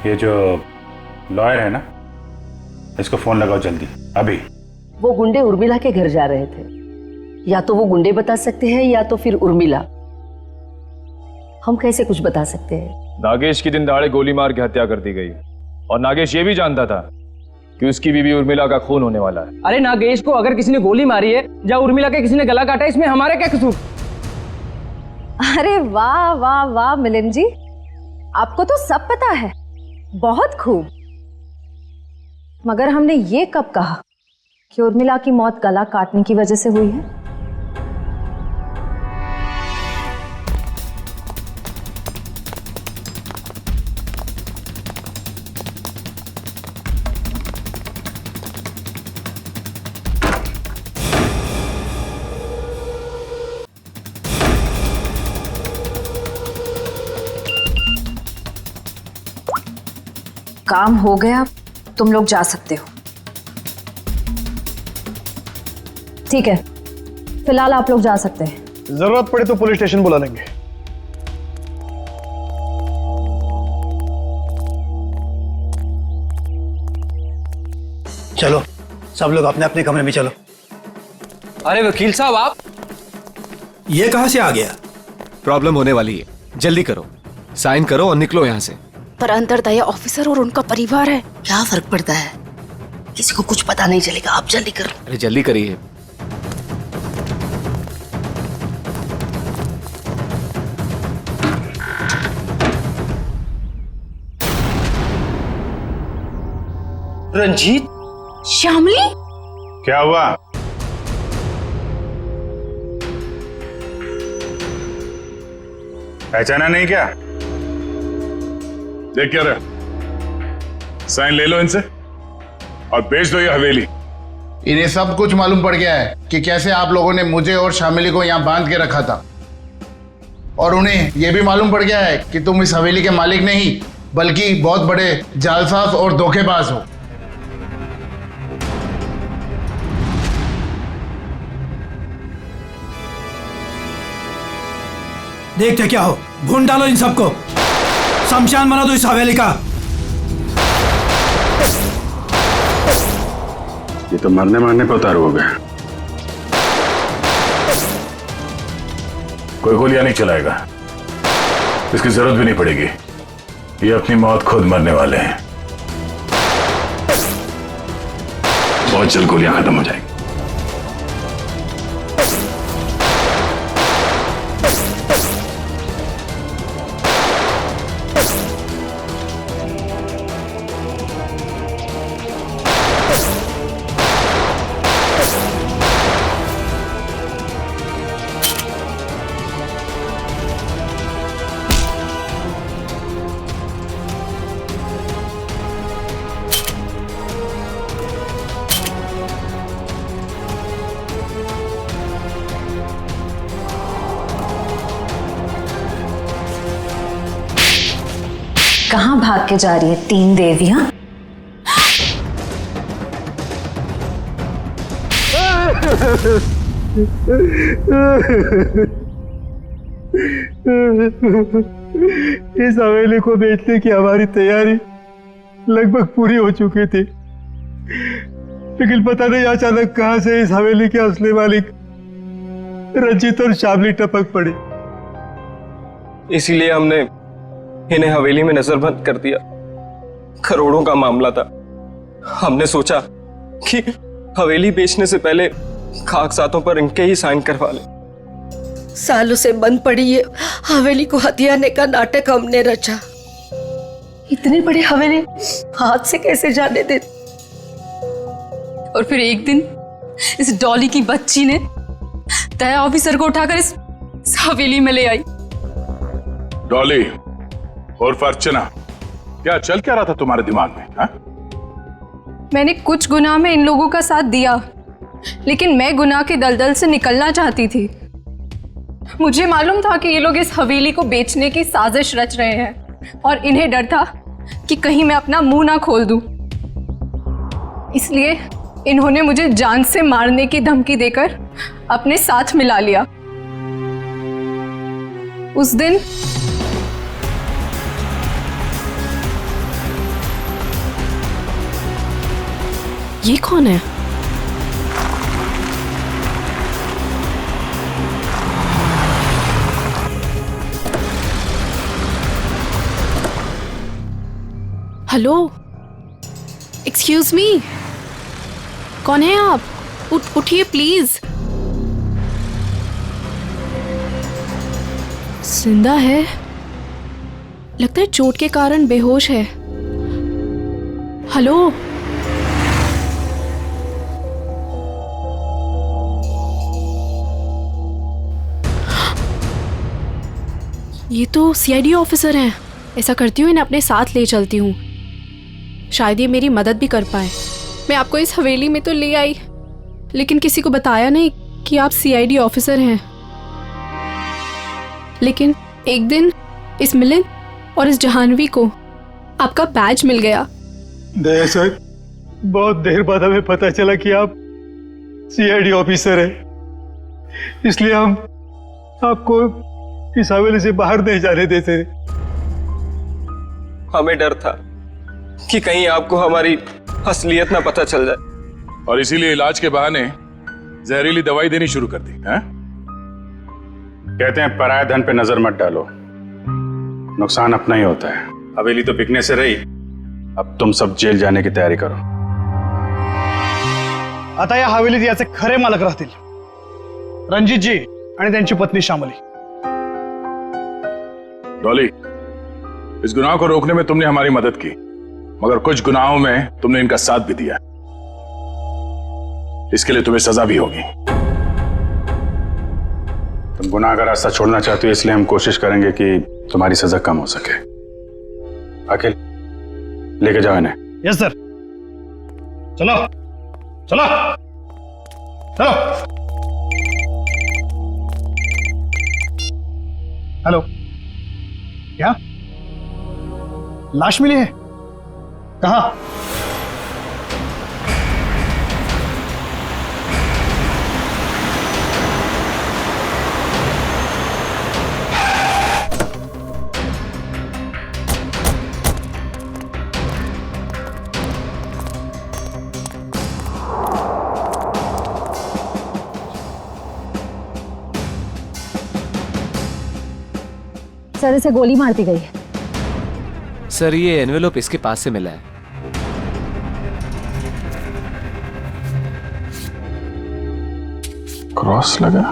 ये जो लॉयर है ना, इसको फोन लगाओ जल्दी, अभी। वो गुंडे उर्मिला के घर जा रहे थे। या तो वो गुंडे बता सकते हैं या तो फिर उर्मिला। हम कैसे कुछ बता सकते हैं? नागेश की दिन दहाड़े गोली मार के हत्या कर दी गई, और नागेश ये भी जानता था कि उसकी बीवी उर्मिला का खून होने वाला है। अरे नागेश को अगर किसी ने गोली मारी है या उर्मिला के किसी ने गला काटा है, इसमें हमारा क्या कसूर? अरे वाह वाह वाह मिलिंद जी, आपको तो सब पता है, बहुत खूब। मगर हमने ये कब कहा कि उर्मिला की मौत गला काटने की वजह से हुई है? काम हो गया, तुम लोग जा सकते हो। ठीक है, फिलहाल आप लोग जा सकते हैं। जरूरत पड़े तो पुलिस स्टेशन बुला लेंगे। चलो सब लोग अपने अपने कमरे में चलो। अरे वकील साहब आप ये कहां से आ गया? प्रॉब्लम होने वाली है, जल्दी करो, साइन करो और निकलो यहाँ से। पर अंदर दया ऑफिसर और उनका परिवार है। क्या फर्क पड़ता है, किसी को कुछ पता नहीं चलेगा। आप जल्दी करो। अरे जल्दी करिए। रंजीत, श्यामली, क्या हुआ? पहचाना नहीं क्या? देख क्या रहा, साइन ले लो इनसे और बेच दो ये हवेली। इन्हें सब कुछ मालूम पड़ गया है कि कैसे आप लोगों ने मुझे और शामिली को यहाँ बांध के रखा था, और उन्हें यह भी मालूम पड़ गया है कि तुम इस हवेली के मालिक नहीं बल्कि बहुत बड़े जालसाज और धोखेबाज हो। देखते क्या हो, भून डालो इन सबको, शमशान बना दो इस हवेली का। ये तो मरने मारने पे उतारू हो गया। कोई गोलियां नहीं चलाएगा, इसकी जरूरत भी नहीं पड़ेगी। ये अपनी मौत खुद मरने वाले हैं। बहुत जल्द गोलियां खत्म हो जाएगी। कहाँ भाग के जा रही है तीन देवियां? इस हवेली को बेचने की हमारी तैयारी लगभग पूरी हो चुकी थी, लेकिन पता नहीं अचानक कहां से इस हवेली के असली मालिक रंजीत और शामली टपक पड़ी। इसीलिए हमने इन्हें हवेली में नजरबंद कर दिया। करोड़ों का मामला था। हमने सोचा कि हवेली बेचने से पहले कागजातों पर इनके ही साइन करवा ले। सालों से बंद पड़ी ये हवेली को हथियाने का नाटक हमने रचा। इतनी बड़ी हवेली हाथ से कैसे जाने दे। और फिर एक दिन इस डॉली की बच्ची ने दया ऑफिसर को उठाकर इस हवेली में ले आई। डॉली और अर्चना, क्या चल क्या रहा था तुम्हारे दिमाग में? हा? मैंने कुछ गुनाह में इन लोगों का साथ दिया, लेकिन मैं गुनाह के दलदल से निकलना चाहती थी। मुझे मालूम था कि ये लोग इस हवेली को बेचने की साजिश रच रहे हैं, और इन्हें डर था कि कहीं मैं अपना मुंह ना खोल दूं। इसलिए इन्होंने मुझे जान से मारने की धमकी देकर अपने साथ मिला लिया। उस दिन ये कौन है? हेलो, एक्सक्यूज मी, कौन है आप? उठिए प्लीज। जिंदा है, लगता है चोट के कारण बेहोश है। हेलो, ये तो सीआईडी ऑफिसर हैं। ऐसा करती हूँ, इन्हें अपने साथ ले चलती हूँ, शायद ये मेरी मदद भी कर पाए। मैं आपको इस हवेली में तो ले आई, लेकिन किसी को बताया नहीं कि आप सीआईडी ऑफिसर हैं। लेकिन एक दिन इस मिलिंद और इस जहानवी को आपका बैज मिल गया। दया सर, बहुत देर बाद हमें पता चला कि आप सीआईडी ऑफिसर हैं, इसलिए हम आपको इस हवेली से बाहर नहीं जाने देते। हमें डर था कि कहीं आपको हमारी असलियत ना पता चल जाए। और इसीलिए इलाज के बहाने जहरीली दवाई देनी शुरू कर दी है? कहते हैं पराये धन पे नजर मत डालो, नुकसान अपना ही होता है। हवेली तो बिकने से रही, अब तुम सब जेल जाने की तैयारी करो। आता या हवेलीत याचे खरे मालक राहतील रणजितजी आणि त्यांची पत्नी श्यामली। डॉली, इस गुनाह को रोकने में तुमने हमारी मदद की, मगर कुछ गुनाहों में तुमने इनका साथ भी दिया, इसके लिए तुम्हें सजा भी होगी। तुम गुनाह का रास्ता छोड़ना चाहते हो, इसलिए हम कोशिश करेंगे कि तुम्हारी सजा कम हो सके। अखिल, लेके जाओ इन्हें। Yes sir. चलो चलो चलो। हेलो, क्या लाश मिली है? कहाँ? सर, इसे गोली मार दी गई है। सर, ये एनवेलप इसके पास से मिला है। क्रॉस लगा।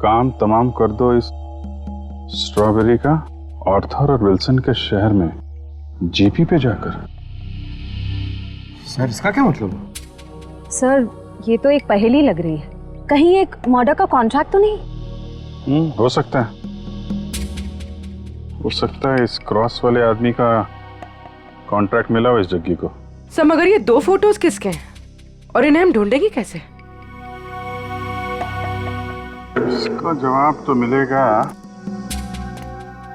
काम तमाम कर दो इस स्ट्रॉबेरी का आर्थर और विल्सन के शहर में जीपी पे जाकर। सर, इसका क्या मतलब? सर, ये तो एक पहेली लग रही है। कहीं एक मर्डर का कॉन्ट्रैक्ट तो नहीं? हो सकता है, हो सकता है इस क्रॉस वाले आदमी का कॉन्ट्रैक्ट मिला हो इस जग्गी को। सर, मगर ये 2 फोटोज किसके हैं और इन्हें हम ढूंढेंगे कैसे? इसका जवाब तो मिलेगा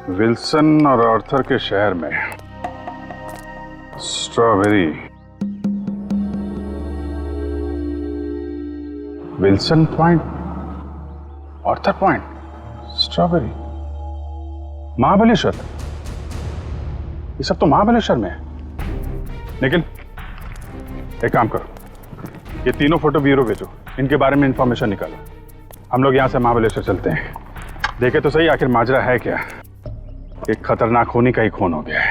विल्सन और आर्थर के शहर में। Strawberry, Wilson point, Arthur point, strawberry, Mahabaleshwar. ये सब तो महाबलेश्वर में है। लेकिन एक काम करो, ये तीनों फोटो ब्यूरो भेजो, इनके बारे में इंफॉर्मेशन निकालो। हम लोग यहाँ से महाबलेश्वर चलते हैं, देखे तो सही आखिर माजरा है क्या। एक खतरनाक खूनी का ही खून हो गया है।